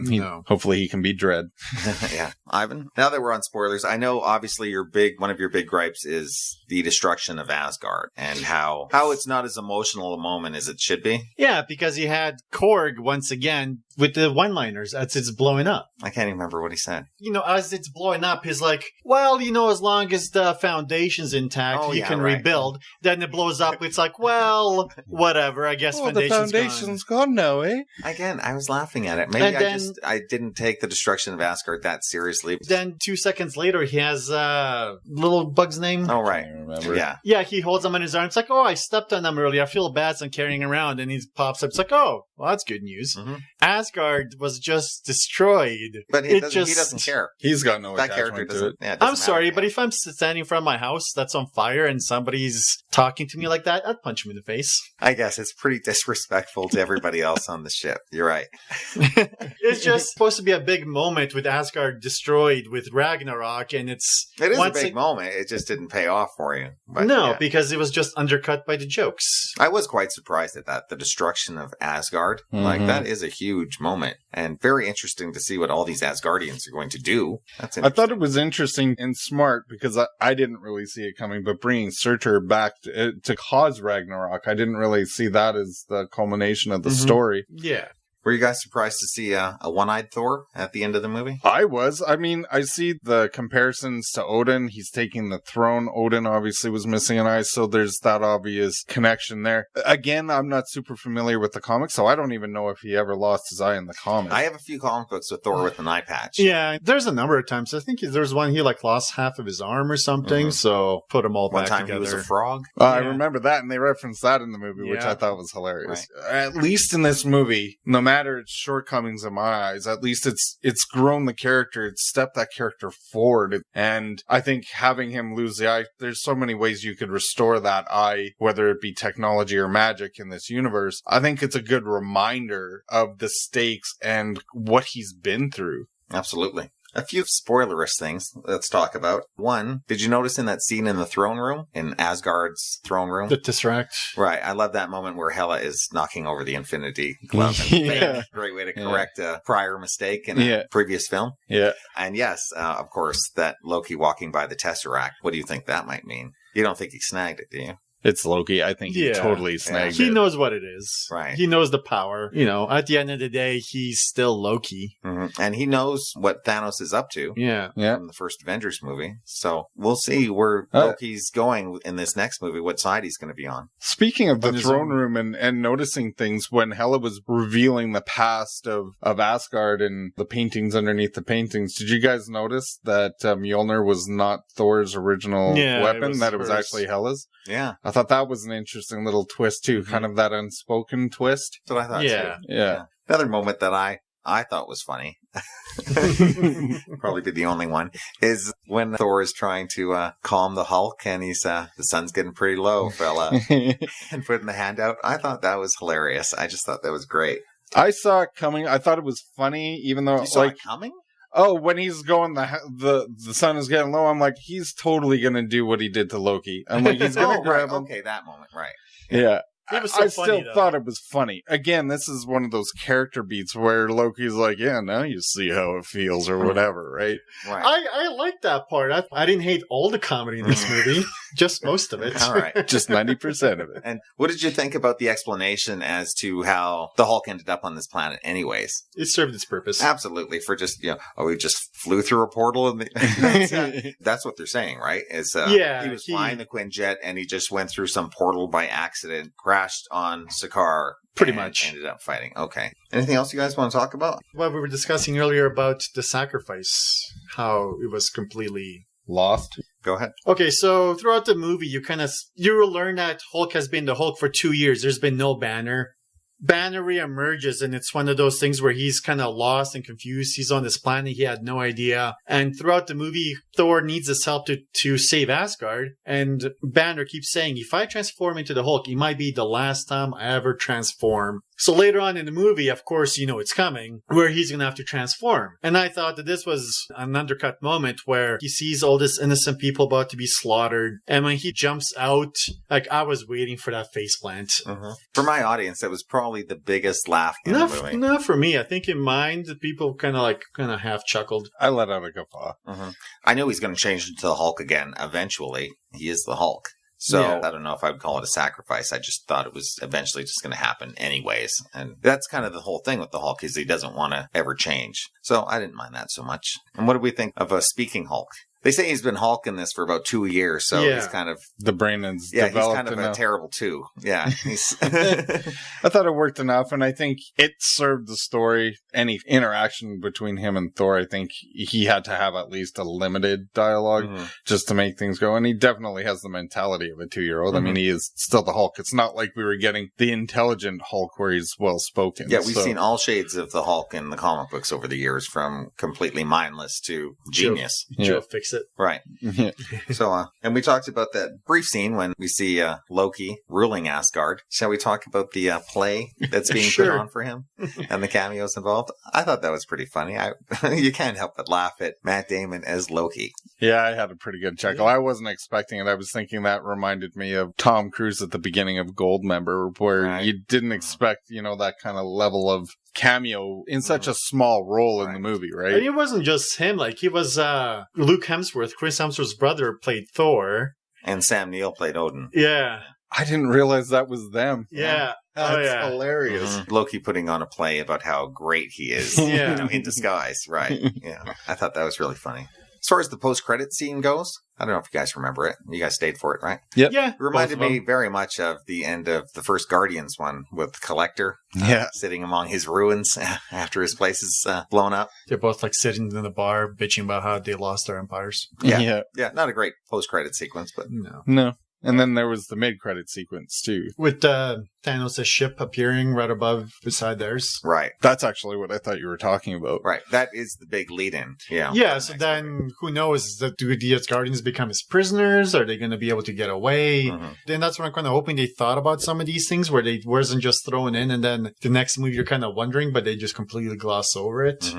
Hopefully he can be Dredd. Yeah. Ivan, now that we're on spoilers, I know obviously one of your big gripes is the destruction of Asgard. And how it's not as emotional a moment as it should be. Yeah, because you had Korg once again with the one-liners as it's blowing up. I can't even remember what he said. You know, as it's blowing up, he's like, well, you know, as long as the foundation's intact, you can rebuild. Then it blows up. It's like, well, whatever. I guess the foundation's gone now, eh? Again, I was laughing at it. Maybe I didn't take the destruction of Asgard that seriously. Then 2 seconds later, he has little bug's name. Oh, right. I remember. Yeah, he holds him in his arms. It's like, oh, I stepped on them earlier. I feel bad, so I'm carrying him around. And he pops up. It's like, oh, well, that's good news. As Asgard was just destroyed. But he doesn't care. He's got no That character attachment to doesn't. it. Yeah, it doesn't I'm sorry, matter. but if I'm standing in front of my house that's on fire and somebody's talking to me like that, I'd punch him in the face. I guess it's pretty disrespectful to everybody else on the ship. You're right. It's just supposed to be a big moment with Asgard destroyed with Ragnarok, and it is a big moment. It just didn't pay off for you. But no, yeah. because it was just undercut by the jokes. I was quite surprised at that. The destruction of Asgard. Mm-hmm. Like, that is a huge moment. And very interesting to see what all these Asgardians are going to do. That's I interesting. thought it was interesting and smart because I didn't really see it coming, but bringing Surtur back to cause Ragnarok, I didn't really see that as the culmination of the story. Yeah. Were you guys surprised to see a one-eyed Thor at the end of the movie? I was. I mean, I see the comparisons to Odin. He's taking the throne. Odin obviously was missing an eye, so there's that obvious connection there. Again, I'm not super familiar with the comics, so I don't even know if he ever lost his eye in the comics. I have a few comic books with Thor with an eye patch. Yeah, there's a number of times. I think there's one he lost half of his arm or something, so put them all One back time together. he was a frog. I remember that, and they referenced that in the movie, which Yeah. I thought was hilarious. At least in this movie, no matter its shortcomings in my eyes, at least it's grown the character, it's stepped that character forward. And I think having him lose the eye, there's so many ways you could restore that eye, whether it be technology or magic in this universe. I think it's a good reminder of the stakes and what he's been through. Absolutely. A few spoilerous things let's talk about. One, did you notice in that scene in the throne room, in Asgard's throne room? The Tesseract. Right. I love that moment where Hela is knocking over the Infinity Glove. Yeah. Great way to correct a prior mistake in a Yeah. previous film. Yeah. And yes, of course, that Loki walking by the Tesseract. What do you think that might mean? You don't think he snagged it, do you? It's Loki. I think he Yeah. totally snagged He it. knows what it is. Right. He knows the power. At the end of the day, he's still Loki. Mm-hmm. And he knows what Thanos is up to. Yeah. Yeah. From the first Avengers movie. So we'll see where Loki's going in this next movie, what side he's going to be on. Speaking of the On his throne own. room and noticing things, when Hela was revealing the past of Asgard and the paintings underneath the paintings, did you guys notice that Mjolnir was not Thor's original weapon, that it was hers. actually Hela's? Yeah. I thought that was an interesting little twist too, kind of that unspoken twist. That's what I thought Yeah. too. Yeah. Another moment that I thought was funny, probably be the only one, is when Thor is trying to calm the Hulk and he's, the sun's getting pretty low, fella, and putting the hand out. I thought that was hilarious. I just thought that was great. I saw it coming. I thought it was funny, even though You saw it coming? oh, when he's going, the sun is getting low. I'm like, he's totally gonna do what he did to Loki. I'm like, he's gonna Oh, grab right. him. Okay, that moment, right. Yeah. It was so I funny, still though. thought it was funny. Again, this is one of those character beats where Loki's like, yeah, now you see how it feels or whatever, right? Right. I like that part. I didn't hate all the comedy in this movie, just most of it. All right. Just 90% of it. And what did you think about the explanation as to how the Hulk ended up on this planet anyways? It served its purpose. Absolutely. For just, we just flew through a portal. And that's what they're saying, right? Is Yeah, he was flying the Quinjet and he just went through some portal by accident, crashed on Sakaar. Pretty and much. Ended up fighting. Okay. Anything else you guys want to talk about? What we were discussing earlier about the sacrifice, how it was completely... Lost. Go ahead. Okay, so throughout the movie, you will learn that Hulk has been the Hulk for 2 years. There's been no Banner. Banner reemerges, and it's one of those things where he's kind of lost and confused. He's on this planet. He had no idea. And throughout the movie, Thor needs his help to save Asgard. And Banner keeps saying, if I transform into the Hulk, it might be the last time I ever transform. So later on in the movie, of course, it's coming, where he's going to have to transform. And I thought that this was an undercut moment where he sees all this innocent people about to be slaughtered. And when he jumps out, I was waiting for that faceplant. Mm-hmm. For my audience, that was probably the biggest laugh in the movie. Not for me. I think in mine, the people kind of half chuckled. I let out a guffaw. Mm-hmm. I knew he's going to change into the Hulk again eventually. He is the Hulk. So Yeah. I don't know if I would call it a sacrifice. I just thought it was eventually just going to happen anyways. And that's kind of the whole thing with the Hulk is he doesn't want to ever change. So I didn't mind that so much. And what do we think of a speaking Hulk? They say he's been hulking this for about 2 years, so he's kind of... The brain is he's developed kind of enough. a terrible too. Yeah. I thought it worked enough, and I think it served the story. Any interaction between him and Thor, I think he had to have at least a limited dialogue just to make things go, and he definitely has the mentality of a 2-year-old. I mean, he is still the Hulk. It's not like we were getting the intelligent Hulk where he's well-spoken. Yeah, we've seen all shades of the Hulk in the comic books over the years, from completely mindless to genius. Joe fix it. Right. Yeah. So, and we talked about that brief scene when we see Loki ruling Asgard. Shall we talk about the play that's being put on for him and the cameos involved? I thought that was pretty funny. You can't help but laugh at Matt Damon as Loki. Yeah, I had a pretty good chuckle. I wasn't expecting it. I was thinking that reminded me of Tom Cruise at the beginning of Goldmember, where you didn't expect, that kind of level of cameo in such a small role in the movie, right? And it wasn't just him. Like, he was Luke Hemsworth, Chris Hemsworth's brother, played Thor. And Sam Neill played Odin. Yeah. I didn't realize that was them. Yeah. That's hilarious. Loki putting on a play about how great he is in disguise. Right. Yeah. I thought that was really funny. As far as the post-credit scene goes, I don't know if you guys remember it. You guys stayed for it, right? Yep. Yeah. It reminded me very much of the end of the first Guardians one with Collector sitting among his ruins after his place is blown up. They're both like sitting in the bar bitching about how they lost their empires. Yeah. Not a great post-credit sequence, but... No. And then there was the mid-credit sequence, too. With Thanos' ship appearing right above beside theirs. Right. That's actually what I thought you were talking about. Right. That is the big lead-in. Yeah. Yeah, so then who knows? Do the Asgardians become his prisoners? Are they going to be able to get away? Then that's what I'm kind of hoping they thought about some of these things, where they wasn't just thrown in and then the next movie you're kind of wondering, but they just completely gloss over it.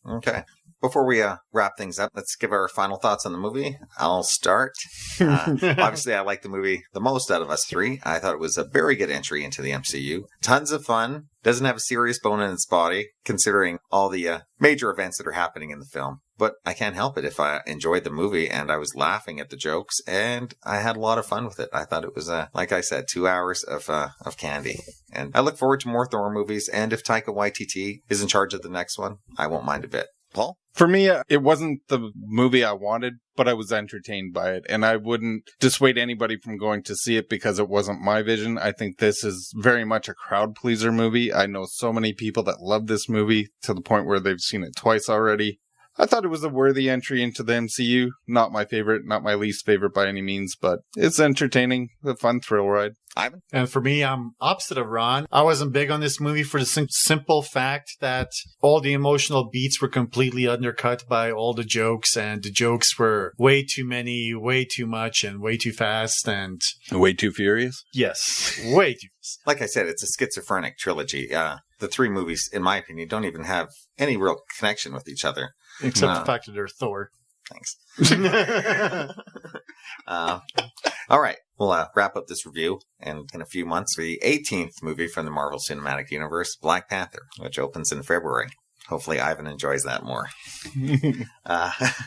Okay. Before we wrap things up, let's give our final thoughts on the movie. I'll start. Obviously, I like the movie the most out of us three. I thought it was a very good entry into the MCU. Tons of fun. Doesn't have a serious bone in its body, considering all the major events that are happening in the film. But I can't help it if I enjoyed the movie, and I was laughing at the jokes, and I had a lot of fun with it. I thought it was, like I said, 2 hours of candy. And I look forward to more Thor movies, and if Taika Waititi is in charge of the next one, I won't mind a bit. Paul? For me, it wasn't the movie I wanted, but I was entertained by it. And I wouldn't dissuade anybody from going to see it because it wasn't my vision. I think this is very much a crowd pleaser movie. I know so many people that love this movie to the point where they've seen it twice already. I thought it was a worthy entry into the MCU. Not my favorite, not my least favorite by any means, but it's entertaining, a fun thrill ride. Ivan? And for me, I'm opposite of Ron. I wasn't big on this movie for the simple fact that all the emotional beats were completely undercut by all the jokes, and the jokes were way too many, way too much, and way too fast, and... Way too furious? Yes, way too fast. Like I said, it's a schizophrenic trilogy. The three movies, in my opinion, don't even have any real connection with each other. Except the fact that they're Thor. Thanks. All right. We'll wrap up this review in a few months for the 18th movie from the Marvel Cinematic Universe, Black Panther, which opens in February. Hopefully Ivan enjoys that more.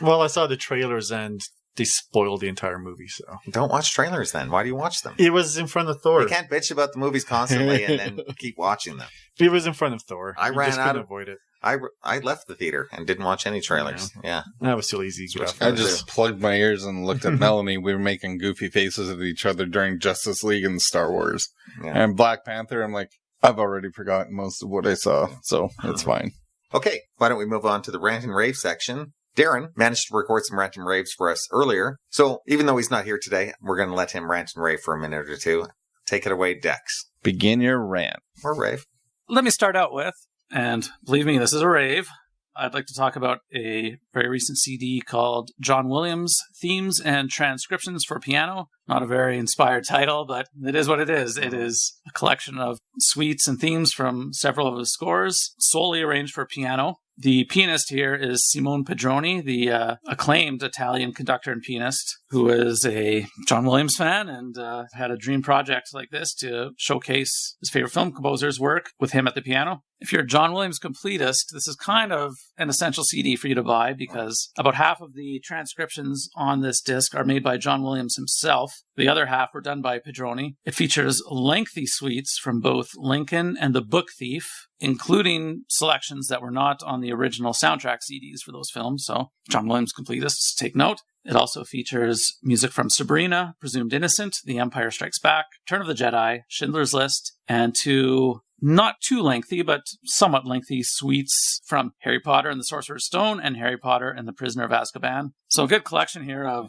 Well, I saw the trailers and they spoiled the entire movie, so... Don't watch trailers then. Why do you watch them? It was in front of Thor. You can't bitch about the movies constantly and then keep watching them. It was in front of Thor. I ran out of... avoid it. I left the theater and didn't watch any trailers. Yeah. That was too easy. I just plugged my ears and looked at Melanie. We were making goofy faces at each other during Justice League and Star Wars. Yeah. And Black Panther, I'm like, I've already forgotten most of what I saw, so it's fine. Okay, why don't we move on to the Rant and Rave section. Darren managed to record some rant and raves for us earlier, so even though he's not here today, we're going to let him rant and rave for a minute or two. Take it away, Dex. Begin your rant. Or rave. Let me start out with, and believe me, this is a rave, I'd like to talk about a very recent CD called John Williams Themes and Transcriptions for Piano. Not a very inspired title, but it is what it is. It is a collection of suites and themes from several of his scores, solely arranged for piano. The pianist here is Simone Pedroni, the acclaimed Italian conductor and pianist, who is a John Williams fan and had a dream project like this to showcase his favorite film composer's work with him at the piano. If you're a John Williams completist, this is kind of an essential CD for you to buy because about half of the transcriptions on this disc are made by John Williams himself. The other half were done by Pedroni. It features lengthy suites from both Lincoln and The Book Thief, including selections that were not on the original soundtrack CDs for those films. So, John Williams completists, take note. It also features music from Sabrina, Presumed Innocent, The Empire Strikes Back, Return of the Jedi, Schindler's List, and two not too lengthy, but somewhat lengthy suites from Harry Potter and the Sorcerer's Stone and Harry Potter and the Prisoner of Azkaban. So a good collection here of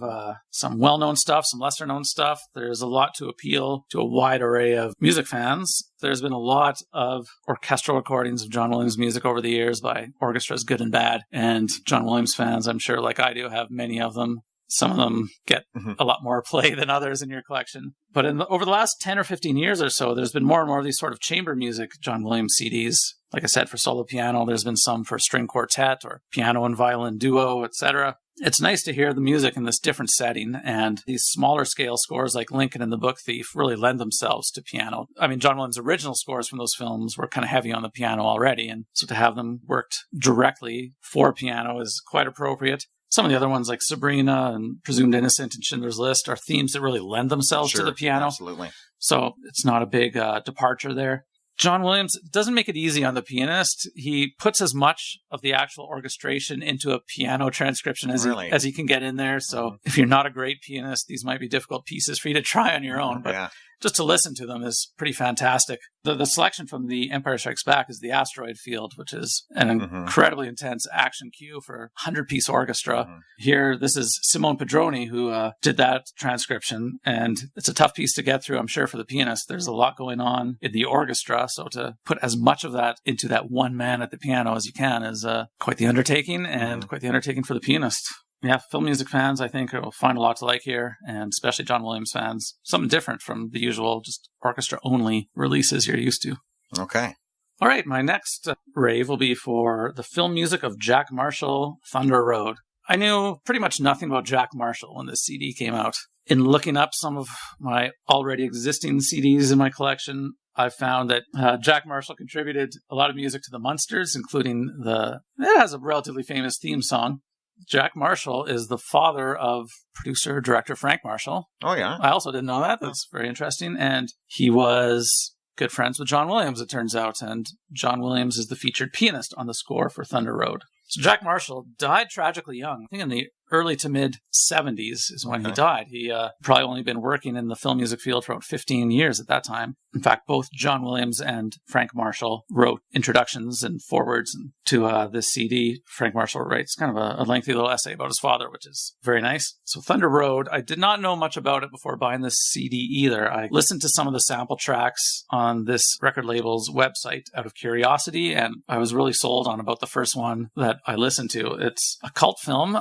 some well-known stuff, some lesser-known stuff. There's a lot to appeal to a wide array of music fans. There's been a lot of orchestral recordings of John Williams music over the years by orchestras good and bad. And John Williams fans, I'm sure, like I do, have many of them. Some of them get a lot more play than others in your collection. But over the last 10 or 15 years or so, there's been more and more of these sort of chamber music John Williams CDs. Like I said, for solo piano, there's been some for string quartet or piano and violin duo, etc. It's nice to hear the music in this different setting, and these smaller scale scores like Lincoln and The Book Thief really lend themselves to piano. I mean, John Williams' original scores from those films were kind of heavy on the piano already, and so to have them worked directly for piano is quite appropriate. Some of the other ones like Sabrina and Presumed Innocent and Schindler's List are themes that really lend themselves to the piano. Absolutely. So it's not a big departure there. John Williams doesn't make it easy on the pianist. He puts as much of the actual orchestration into a piano transcription as he can get in there. So if you're not a great pianist, these might be difficult pieces for you to try on your own. But just to listen to them is pretty fantastic. The selection from The Empire Strikes Back is the Asteroid Field, which is an incredibly intense action cue for a 100-piece orchestra. Here, this is Simone Pedroni who did that transcription, and it's a tough piece to get through, I'm sure, for the pianist. There's a lot going on in the orchestra, so to put as much of that into that one man at the piano as you can is quite the undertaking, and quite the undertaking for the pianist. Yeah, film music fans, I think, will find a lot to like here, and especially John Williams fans. Something different from the usual just orchestra-only releases you're used to. Okay. All right, my next rave will be for the film music of Jack Marshall, Thunder Road. I knew pretty much nothing about Jack Marshall when this CD came out. In looking up some of my already existing CDs in my collection, I found that Jack Marshall contributed a lot of music to the Munsters, including it has a relatively famous theme song. Jack Marshall is the father of producer-director Frank Marshall. Oh, yeah? I also didn't know that. That's very interesting. And he was good friends with John Williams, it turns out. And John Williams is the featured pianist on the score for Thunder Road. So Jack Marshall died tragically young. I think in the early to mid-70s is when he died. He probably only been working in the film music field for about 15 years at that time. In fact, both John Williams and Frank Marshall wrote introductions and forwards to this CD. Frank Marshall writes kind of a lengthy little essay about his father, which is very nice. So Thunder Road, I did not know much about it before buying this CD either. I listened to some of the sample tracks on this record label's website out of curiosity, and I was really sold on about the first one that I listened to. It's a cult film,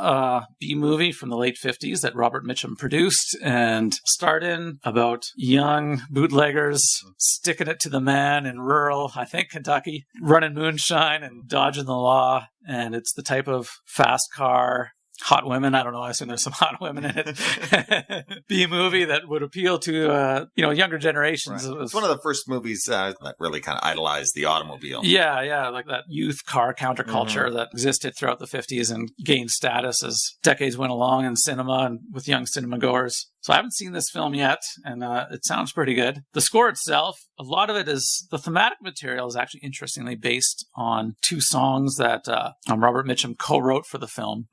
B-movie from the late 50s that Robert Mitchum produced, and starred in about young bootleggers sticking it to the man in rural, I think, Kentucky, running moonshine and dodging the law. And it's the type of fast car, hot women, I don't know, I assume there's some hot women in it, B-movie that would appeal to, younger generations. Right. It's one of the first movies that really kind of idolized the automobile. Yeah, like that youth car counterculture that existed throughout the 50s and gained status as decades went along in cinema and with young cinema goers. So I haven't seen this film yet, and it sounds pretty good. The score itself, a lot of it is, the thematic material is actually interestingly based on two songs that Robert Mitchum co-wrote for the film.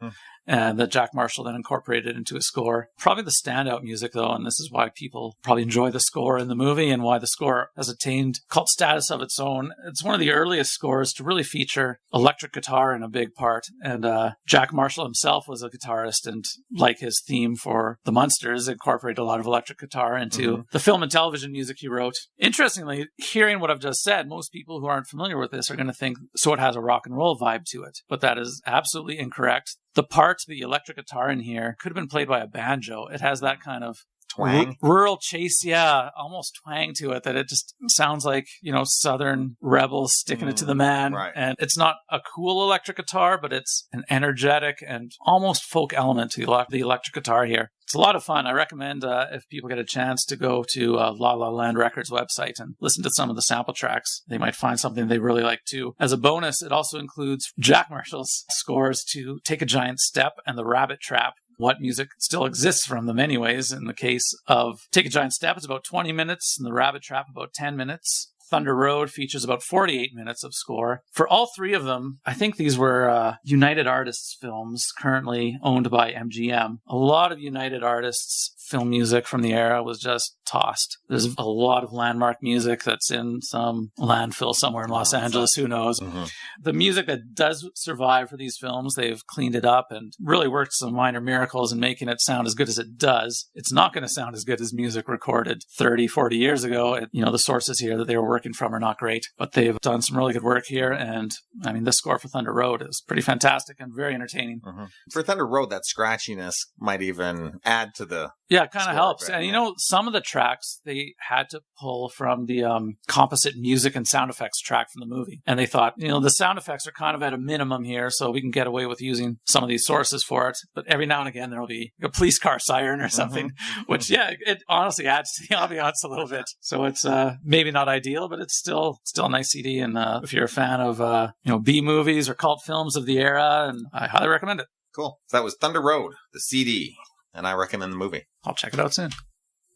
And that Jack Marshall then incorporated into his score. Probably the standout music, though, and this is why people probably enjoy the score in the movie and why the score has attained cult status of its own. It's one of the earliest scores to really feature electric guitar in a big part. And Jack Marshall himself was a guitarist, and like his theme for the Munsters, incorporated a lot of electric guitar into the film and television music he wrote. Interestingly, hearing what I've just said, most people who aren't familiar with this are going to think, so it has a rock and roll vibe to it. But that is absolutely incorrect. The part, the electric guitar in here, could have been played by a banjo. It has that kind of twang. Rural chase, yeah, almost twang to it, that it just sounds like, Southern rebels sticking it to the man. Right. And it's not a cool electric guitar, but it's an energetic and almost folk element to the electric guitar here. It's a lot of fun. I recommend if people get a chance to go to La La Land Records website and listen to some of the sample tracks. They might find something they really like too. As a bonus, it also includes Jack Marshall's scores to Take a Giant Step and The Rabbit Trap. What music still exists from them anyways. In the case of Take a Giant Step, it's about 20 minutes, and The Rabbit Trap about 10 minutes. Thunder Road features about 48 minutes of score. For all three of them, I think these were United Artists films, currently owned by MGM. A lot of United Artists film music from the era was just tossed. There's a lot of landmark music that's in some landfill somewhere in Los Angeles, who knows. Mm-hmm. The music that does survive for these films, they've cleaned it up and really worked some minor miracles in making it sound as good as it does. It's not going to sound as good as music recorded 30, 40 years ago. The sources here that they were working from are not great, but they've done some really good work here. And I mean, the score for Thunder Road is pretty fantastic and very entertaining. Mm-hmm. For Thunder Road, that scratchiness might even add to the... Yeah, it kind of helps. And some of the tracks they had to pull from the composite music and sound effects track from the movie. And they thought, the sound effects are kind of at a minimum here, so we can get away with using some of these sources for it. But every now and again, there'll be a police car siren or something, which, it honestly adds to the ambiance a little bit. So it's maybe not ideal, but it's still a nice CD. And if you're a fan of, B movies or cult films of the era, and I highly recommend it. Cool. So that was Thunder Road, the CD. And I recommend the movie. I'll check it out soon.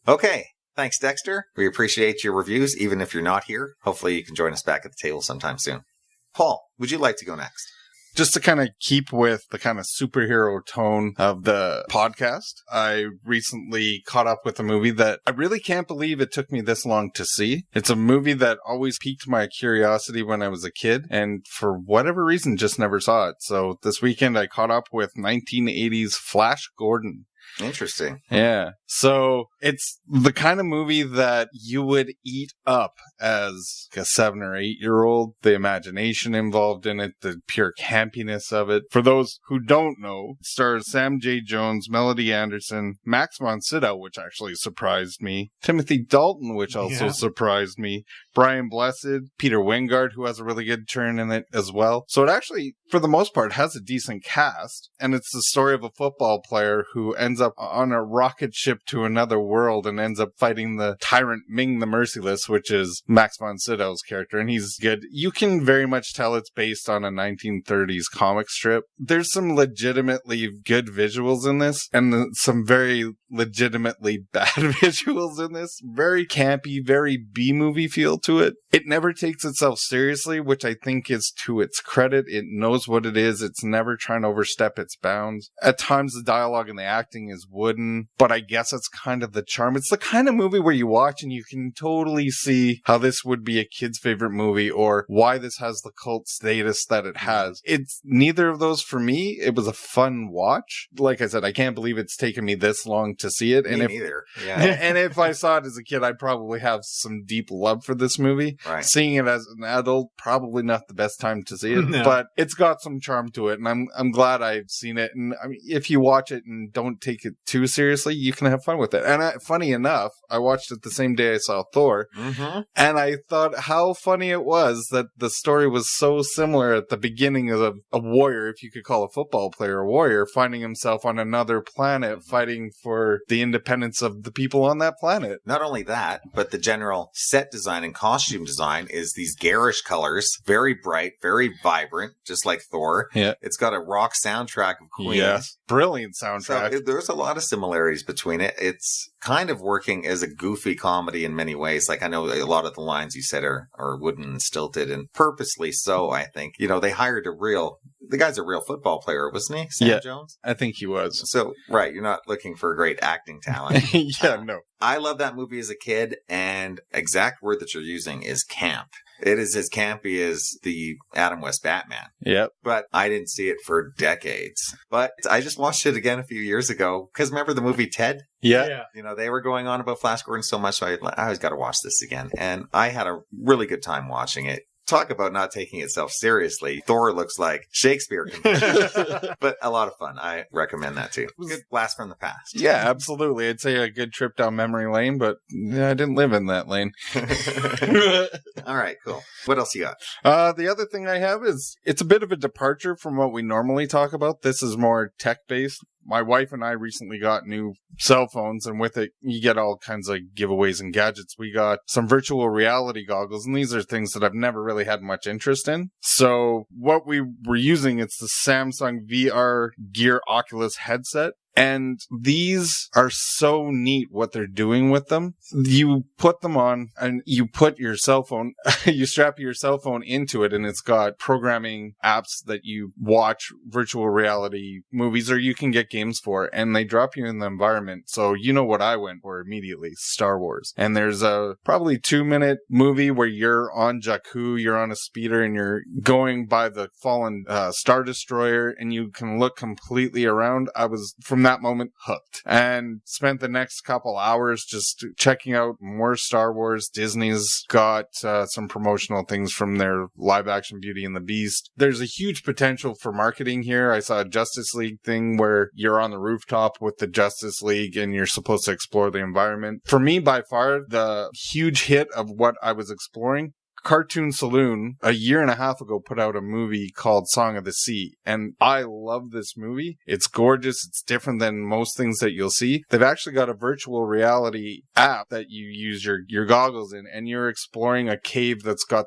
Okay. Thanks, Dexter. We appreciate your reviews, even if you're not here. Hopefully you can join us back at the table sometime soon. Paul, would you like to go next? Just to kind of keep with the kind of superhero tone of the podcast, I recently caught up with a movie that I really can't believe it took me this long to see. It's a movie that always piqued my curiosity when I was a kid, and for whatever reason, just never saw it. So this weekend, I caught up with 1980s Flash Gordon. Interesting. Yeah. So it's the kind of movie that you would eat up as a 7 or 8 year old. The imagination involved in it, the pure campiness of it. For those who don't know, it stars Sam J. Jones, Melody Anderson, Max von Sydow, which actually surprised me, Timothy Dalton, which also surprised me, Brian Blessed, Peter Wingard, who has a really good turn in it as well. So it actually, for the most part, has a decent cast. And it's the story of a football player who ends up on a rocket ship to another world and ends up fighting the tyrant Ming the Merciless, which is Max von Sydow's character. And he's good. You can very much tell it's based on a 1930s comic strip. There's some legitimately good visuals in this and some very legitimately bad visuals in this. Very campy, very B-movie feel to it. It never takes itself seriously, which I think is to its credit. It knows what it is. It's never trying to overstep its bounds. At times, the dialogue and the acting is wooden, but I guess that's kind of the charm. It's the kind of movie where you watch and you can totally see how this would be a kid's favorite movie or why this has the cult status that it has. It's neither of those for me. It was a fun watch. Like I said, I can't believe it's taken me this long to see it. Me neither. Yeah. And if I saw it as a kid, I'd probably have some deep love for this movie. Right. Seeing it as an adult, probably not the best time to see it, but it's got some charm to it, and I'm glad I've seen it. And I mean, if you watch it and don't take it too seriously, you can have fun with it. And funny enough, I watched it the same day I saw Thor, and I thought how funny it was that the story was so similar at the beginning of a warrior, if you could call a football player a warrior, finding himself on another planet fighting for the independence of the people on that planet. Not only that, but the general set design and costume design is these garish colors, very bright, very vibrant, just like Thor. Yeah. It's got a rock soundtrack of Queen. Yes. Brilliant soundtrack. So there's a lot of similarities between it. It's kind of working as a goofy comedy in many ways. Like I know a lot of the lines you said are wooden and stilted, and purposely so, I think. They hired the guy's a real football player, wasn't he? Sam Jones? I think he was. So, right, you're not looking for great acting talent. No. I love that movie as a kid, and exact word that you're using is camp. It is as campy as the Adam West Batman. Yep. But I didn't see it for decades. But I just watched it again a few years ago. Because remember the movie Ted? Yeah. They were going on about Flash Gordon so much, so I always got to watch this again. And I had a really good time watching it. Talk about not taking itself seriously. Thor looks like Shakespeare, but a lot of fun. I recommend that too. Good blast from the past. Yeah, absolutely. I'd say a good trip down memory lane, but I didn't live in that lane. All right, cool. What else you got? The other thing I have is it's a bit of a departure from what we normally talk about. This is more tech-based. My wife and I recently got new cell phones, and with it, you get all kinds of giveaways and gadgets. We got some virtual reality goggles, and these are things that I've never really had much interest in. So what we were using, it's the Samsung VR Gear Oculus headset. And these are so neat what they're doing with them. You put them on and you put your cell phone, you strap your cell phone into it, and it's got programming apps that you watch virtual reality movies or you can get games for, and they drop you in the environment. So you know what I went for immediately, Star Wars. And there's a probably 2-minute movie where you're on Jakku, you're on a speeder, and you're going by the fallen Star Destroyer, and you can look completely around. I was, from that moment, hooked, and spent the next couple hours just checking out more Star Wars. Disney's got some promotional things from their live action Beauty and the Beast. There's a huge potential for marketing here. I saw a Justice League thing where you're on the rooftop with the Justice League and you're supposed to explore the environment. For me, by far, the huge hit of what I was exploring, Cartoon Saloon, a year and a half ago, put out a movie called Song of the Sea, and I love this movie. It's gorgeous. It's different than most things that you'll see. They've actually got a virtual reality app that you use your goggles in, and you're exploring a cave that's got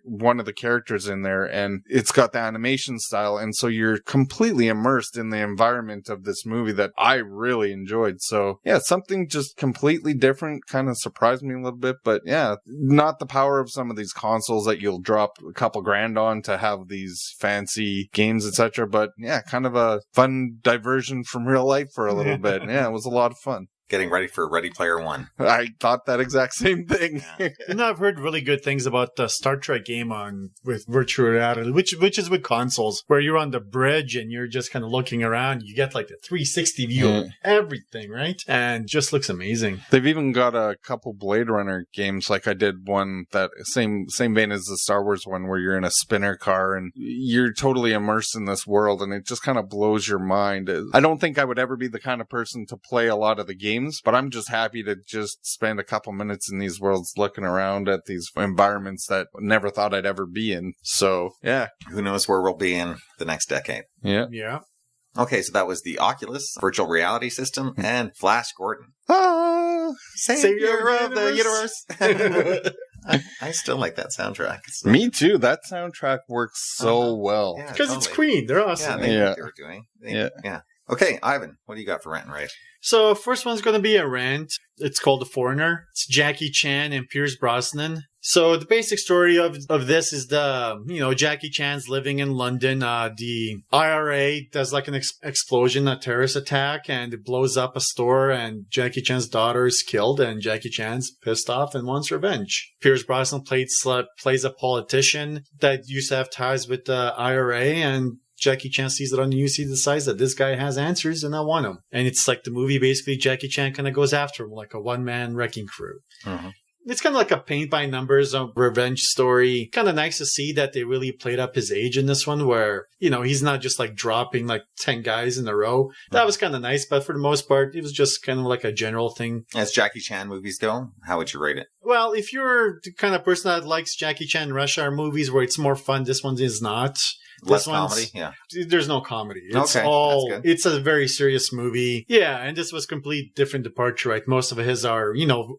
one of the characters in there, and it's got the animation style, and so you're completely immersed in the environment of this movie that I really enjoyed. So yeah, something just completely different, kind of surprised me a little bit, but yeah, not the power of some of these consoles that you'll drop a couple grand on to have these fancy games, etc. But yeah, kind of a fun diversion from real life for a little bit. Yeah, it was a lot of fun. Getting ready for Ready Player One. I thought that exact same thing. Yeah. And I've heard really good things about the Star Trek game with virtual reality, which is with consoles, where you're on the bridge and you're just kind of looking around. You get like the 360 view of everything, right? And just looks amazing. They've even got a couple Blade Runner games. Like I did one that same vein as the Star Wars one, where you're in a spinner car and you're totally immersed in this world, and it just kind of blows your mind. I don't think I would ever be the kind of person to play a lot of the games, but I'm just happy to just spend a couple minutes in these worlds looking around at these environments that never thought I'd ever be in. So, yeah. Who knows where we'll be in the next decade. Yeah. Yeah. Okay, so that was the Oculus virtual reality system and Flash Gordon. Savior of the universe. I still like that soundtrack. Me too. That soundtrack works so well. Because it's Queen. They're awesome. Yeah, they knew what they were doing. Yeah. Okay, Ivan, what do you got for Rant and Rave? So first one's going to be a rant. It's called The Foreigner. It's Jackie Chan and Pierce Brosnan. So the basic story of this is Jackie Chan's living in London. The IRA does like an explosion, a terrorist attack, and it blows up a store, and Jackie Chan's daughter is killed, and Jackie Chan's pissed off and wants revenge. Pierce Brosnan plays a politician that used to have ties with the IRA, and Jackie Chan sees it on the news. He decides that this guy has answers and I want him. And it's like the movie, basically, Jackie Chan kind of goes after him like a one-man wrecking crew. Mm-hmm. It's kind of like a paint by numbers revenge story. Kind of nice to see that they really played up his age in this one, where, he's not just like dropping like 10 guys in a row. That was kind of nice, but for the most part, it was just kind of like a general thing. As Jackie Chan movies go, how would you rate it? Well, if you're the kind of person that likes Jackie Chan rush hour movies where it's more fun, this one is not. Less comedy? Yeah. There's no comedy. It's a very serious movie. Yeah, and this was complete different departure, right? Most of his are,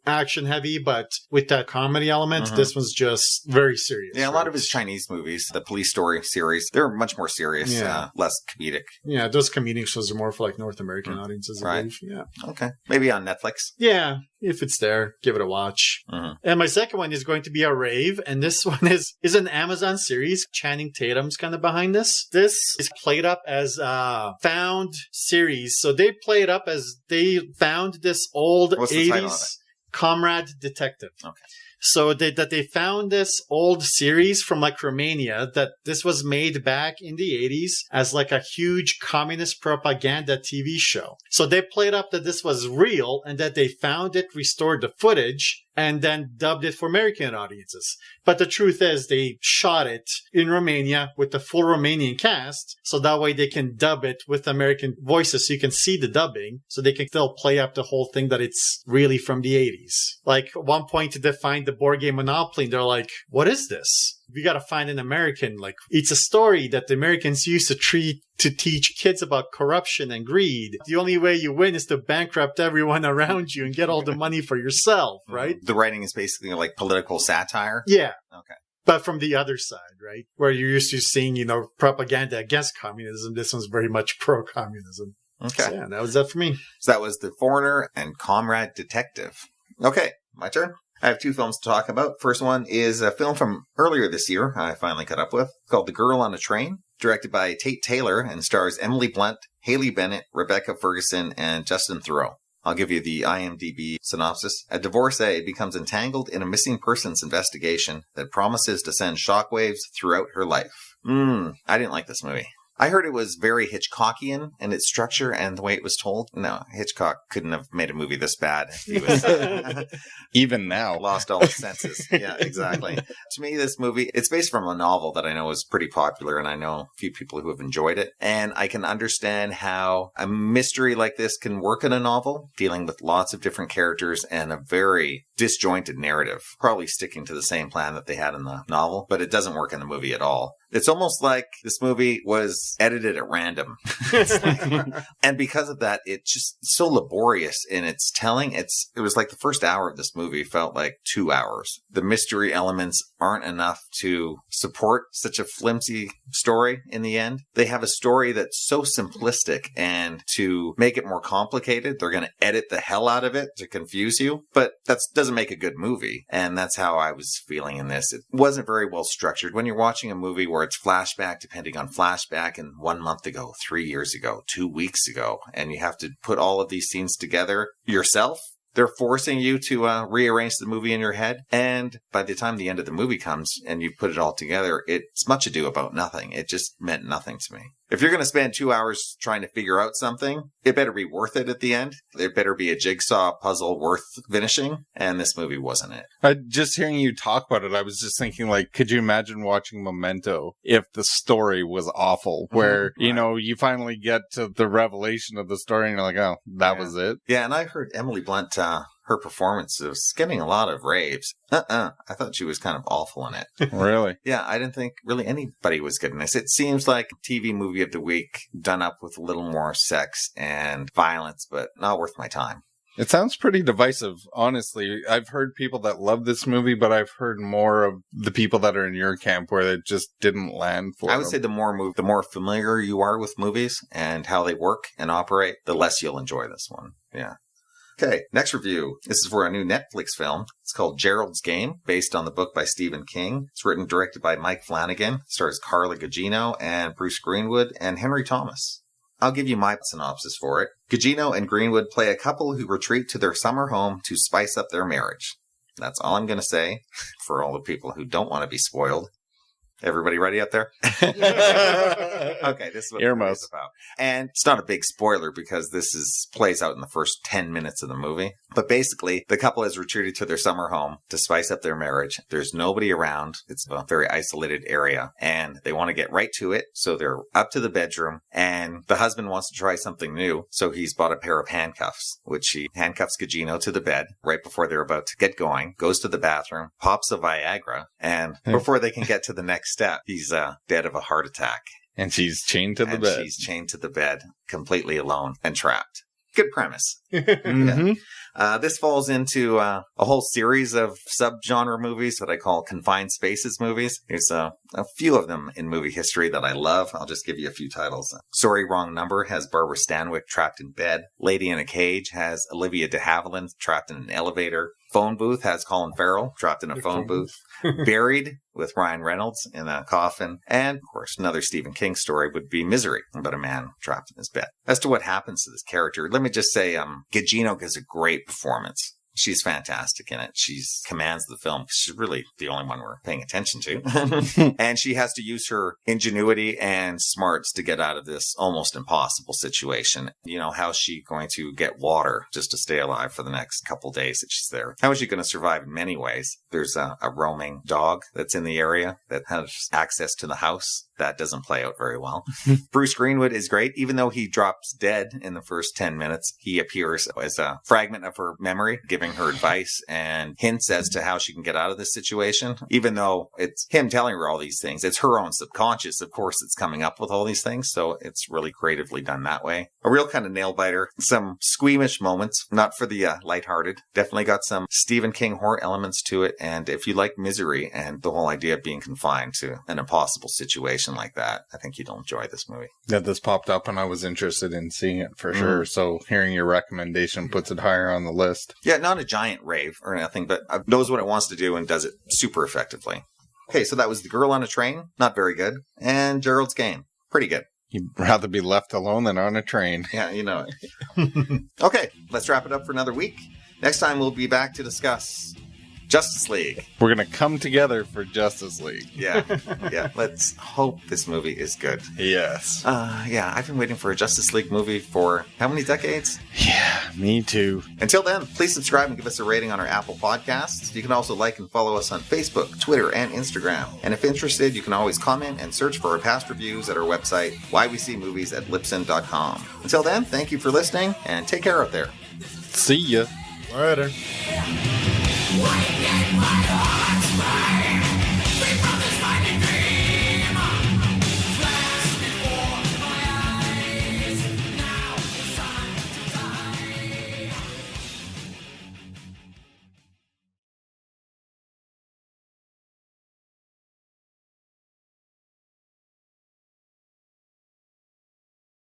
action heavy, but with that comedy element, this one's just very serious. Yeah, a lot of his Chinese movies, the Police Story series, they're much more serious, less comedic. Yeah, those comedic shows are more for like North American audiences, I believe. Yeah. Okay. Maybe on Netflix. Yeah. If it's there, give it a watch. And my second one is going to be a rave, and this one is an Amazon series. Channing Tatum's kind of behind this. This is played up as a found series. So they play it up as they found this old 80s Comrade detective. Okay. So they found this old series from like Romania, that this was made back in the 80s as like a huge communist propaganda TV show. So they played up that this was real and that they found it, restored the footage, and then dubbed it for American audiences. But the truth is they shot it in Romania with the full Romanian cast, so that way they can dub it with American voices so you can see the dubbing, so they can still play up the whole thing that it's really from the 80s. Like, at one point to define the board game Monopoly, they're like, what is this? We gotta find an American, like, it's a story that the Americans used to teach kids about corruption and greed. The only way you win is to bankrupt everyone around you and get all the money for yourself, right? The writing is basically like political satire? Yeah. Okay. But from the other side, right? Where you're used to seeing, propaganda against communism. This one's very much pro-communism. Okay. So, yeah, that was that for me. So that was The Foreigner and Comrade Detective. Okay, my turn. I have 2 films to talk about. First one is a film from earlier this year I finally caught up with. It's called The Girl on a Train, directed by Tate Taylor and stars Emily Blunt, Haley Bennett, Rebecca Ferguson, and Justin Theroux. I'll give you the IMDb synopsis. A divorcee becomes entangled in a missing persons investigation that promises to send shockwaves throughout her life. I didn't like this movie. I heard it was very Hitchcockian in its structure and the way it was told. No, Hitchcock couldn't have made a movie this bad if he was even now lost all his senses. Yeah, exactly. To me, this movie, it's based from a novel that I know is pretty popular, and I know a few people who have enjoyed it. And I can understand how a mystery like this can work in a novel, dealing with lots of different characters and a very disjointed narrative, probably sticking to the same plan that they had in the novel, but it doesn't work in the movie at all. It's almost like this movie was edited at random. And because of that, it's just so laborious in its telling. It was like the first hour of this movie felt like 2 hours. The mystery elements aren't enough to support such a flimsy story in the end. They have a story that's so simplistic, and to make it more complicated, they're going to edit the hell out of it to confuse you. But that doesn't make a good movie. And that's how I was feeling in this. It wasn't very well structured. When you're watching a movie where it's flashback depending on flashback and 1 month ago, 3 years ago, 2 weeks ago, and you have to put all of these scenes together yourself, they're forcing you to rearrange the movie in your head. And by the time the end of the movie comes and you put it all together, it's much ado about nothing. It just meant nothing to me. If you're going to spend 2 hours trying to figure out something, it better be worth it at the end. There better be a jigsaw puzzle worth finishing. And this movie wasn't it. Just hearing you talk about it, I was just thinking, like, could you imagine watching Memento if the story was awful? Where, you finally get to the revelation of the story and you're like, oh, that was it? Yeah, and I heard Emily Blunt, her performance was getting a lot of raves. I thought she was kind of awful in it. Really? Yeah, I didn't think really anybody was good in this. It seems like TV movie of the week done up with a little more sex and violence, but not worth my time. It sounds pretty divisive, honestly. I've heard people that love this movie, but I've heard more of the people that are in your camp where it just didn't land for them. I would say the more familiar you are with movies and how they work and operate, the less you'll enjoy this one. Yeah. Okay, next review. This is for a new Netflix film. It's called Gerald's Game, based on the book by Stephen King. It's written and directed by Mike Flanagan. It stars Carla Gugino and Bruce Greenwood and Henry Thomas. I'll give you my synopsis for it. Gugino and Greenwood play a couple who retreat to their summer home to spice up their marriage. That's all I'm going to say for all the people who don't want to be spoiled. Everybody ready out there? Okay, this is what it's about. And it's not a big spoiler because this plays out in the first 10 minutes of the movie. But basically, the couple has retreated to their summer home to spice up their marriage. There's nobody around. It's a very isolated area. And they want to get right to it. So they're up to the bedroom. And the husband wants to try something new. So he's bought a pair of handcuffs, which he handcuffs Gugino to the bed right before they're about to get going. Goes to the bathroom, pops a Viagra. And before they can get to the next step, he's dead of a heart attack. And she's chained to the bed. She's chained to the bed, completely alone and trapped. Good premise. Mm-hmm. This falls into a whole series of subgenre movies that I call confined spaces movies. There's a few of them in movie history that I love. I'll just give you a few titles. Sorry, Wrong Number has Barbara Stanwyck trapped in bed. Lady in a Cage has Olivia de Havilland trapped in an elevator. Phone Booth has Colin Farrell trapped in a phone booth. Buried with Ryan Reynolds in a coffin. And, of course, another Stephen King story would be Misery, about a man trapped in his bed. As to what happens to this character, let me just say Gugino gives a great performance. She's fantastic in it. She commands the film. She's really the only one we're paying attention to. And she has to use her ingenuity and smarts to get out of this almost impossible situation. You know, how's she going to get water just to stay alive for the next couple days that she's there? How is she going to survive in many ways? There's a roaming dog that's in the area that has access to the house. That doesn't play out very well. Bruce Greenwood is great. Even though he drops dead in the first 10 minutes, he appears as a fragment of her memory, giving her advice and hints as to how she can get out of this situation. Even though it's him telling her all these things, it's her own subconscious, of course, that's coming up with all these things. So it's really creatively done that way. A real kind of nail biter. Some squeamish moments, not for the lighthearted. Definitely got some Stephen King horror elements to it. And if you like misery and the whole idea of being confined to an impossible situation like that, I think you'll enjoy this movie. Yeah, this popped up and I was interested in seeing it for sure. So hearing your recommendation puts it higher on the list. Yeah, not a giant rave or anything, but knows what it wants to do and does it super effectively. Okay, so that was The Girl on a Train. Not very good. And Gerald's Game. Pretty good. You'd rather be left alone than on a train. Yeah, you know it. Okay, let's wrap it up for another week. Next time we'll be back to discuss Justice League. We're going to come together for Justice League. Yeah. Let's hope this movie is good. Yes. Yeah, I've been waiting for a Justice League movie for how many decades? Yeah, me too. Until then, please subscribe and give us a rating on our Apple Podcasts. You can also like and follow us on Facebook, Twitter, and Instagram. And if interested, you can always comment and search for our past reviews at our website, whyweseemovies@libsyn.com. Until then, thank you for listening, and take care out there. See ya. Later. Waiting my heart's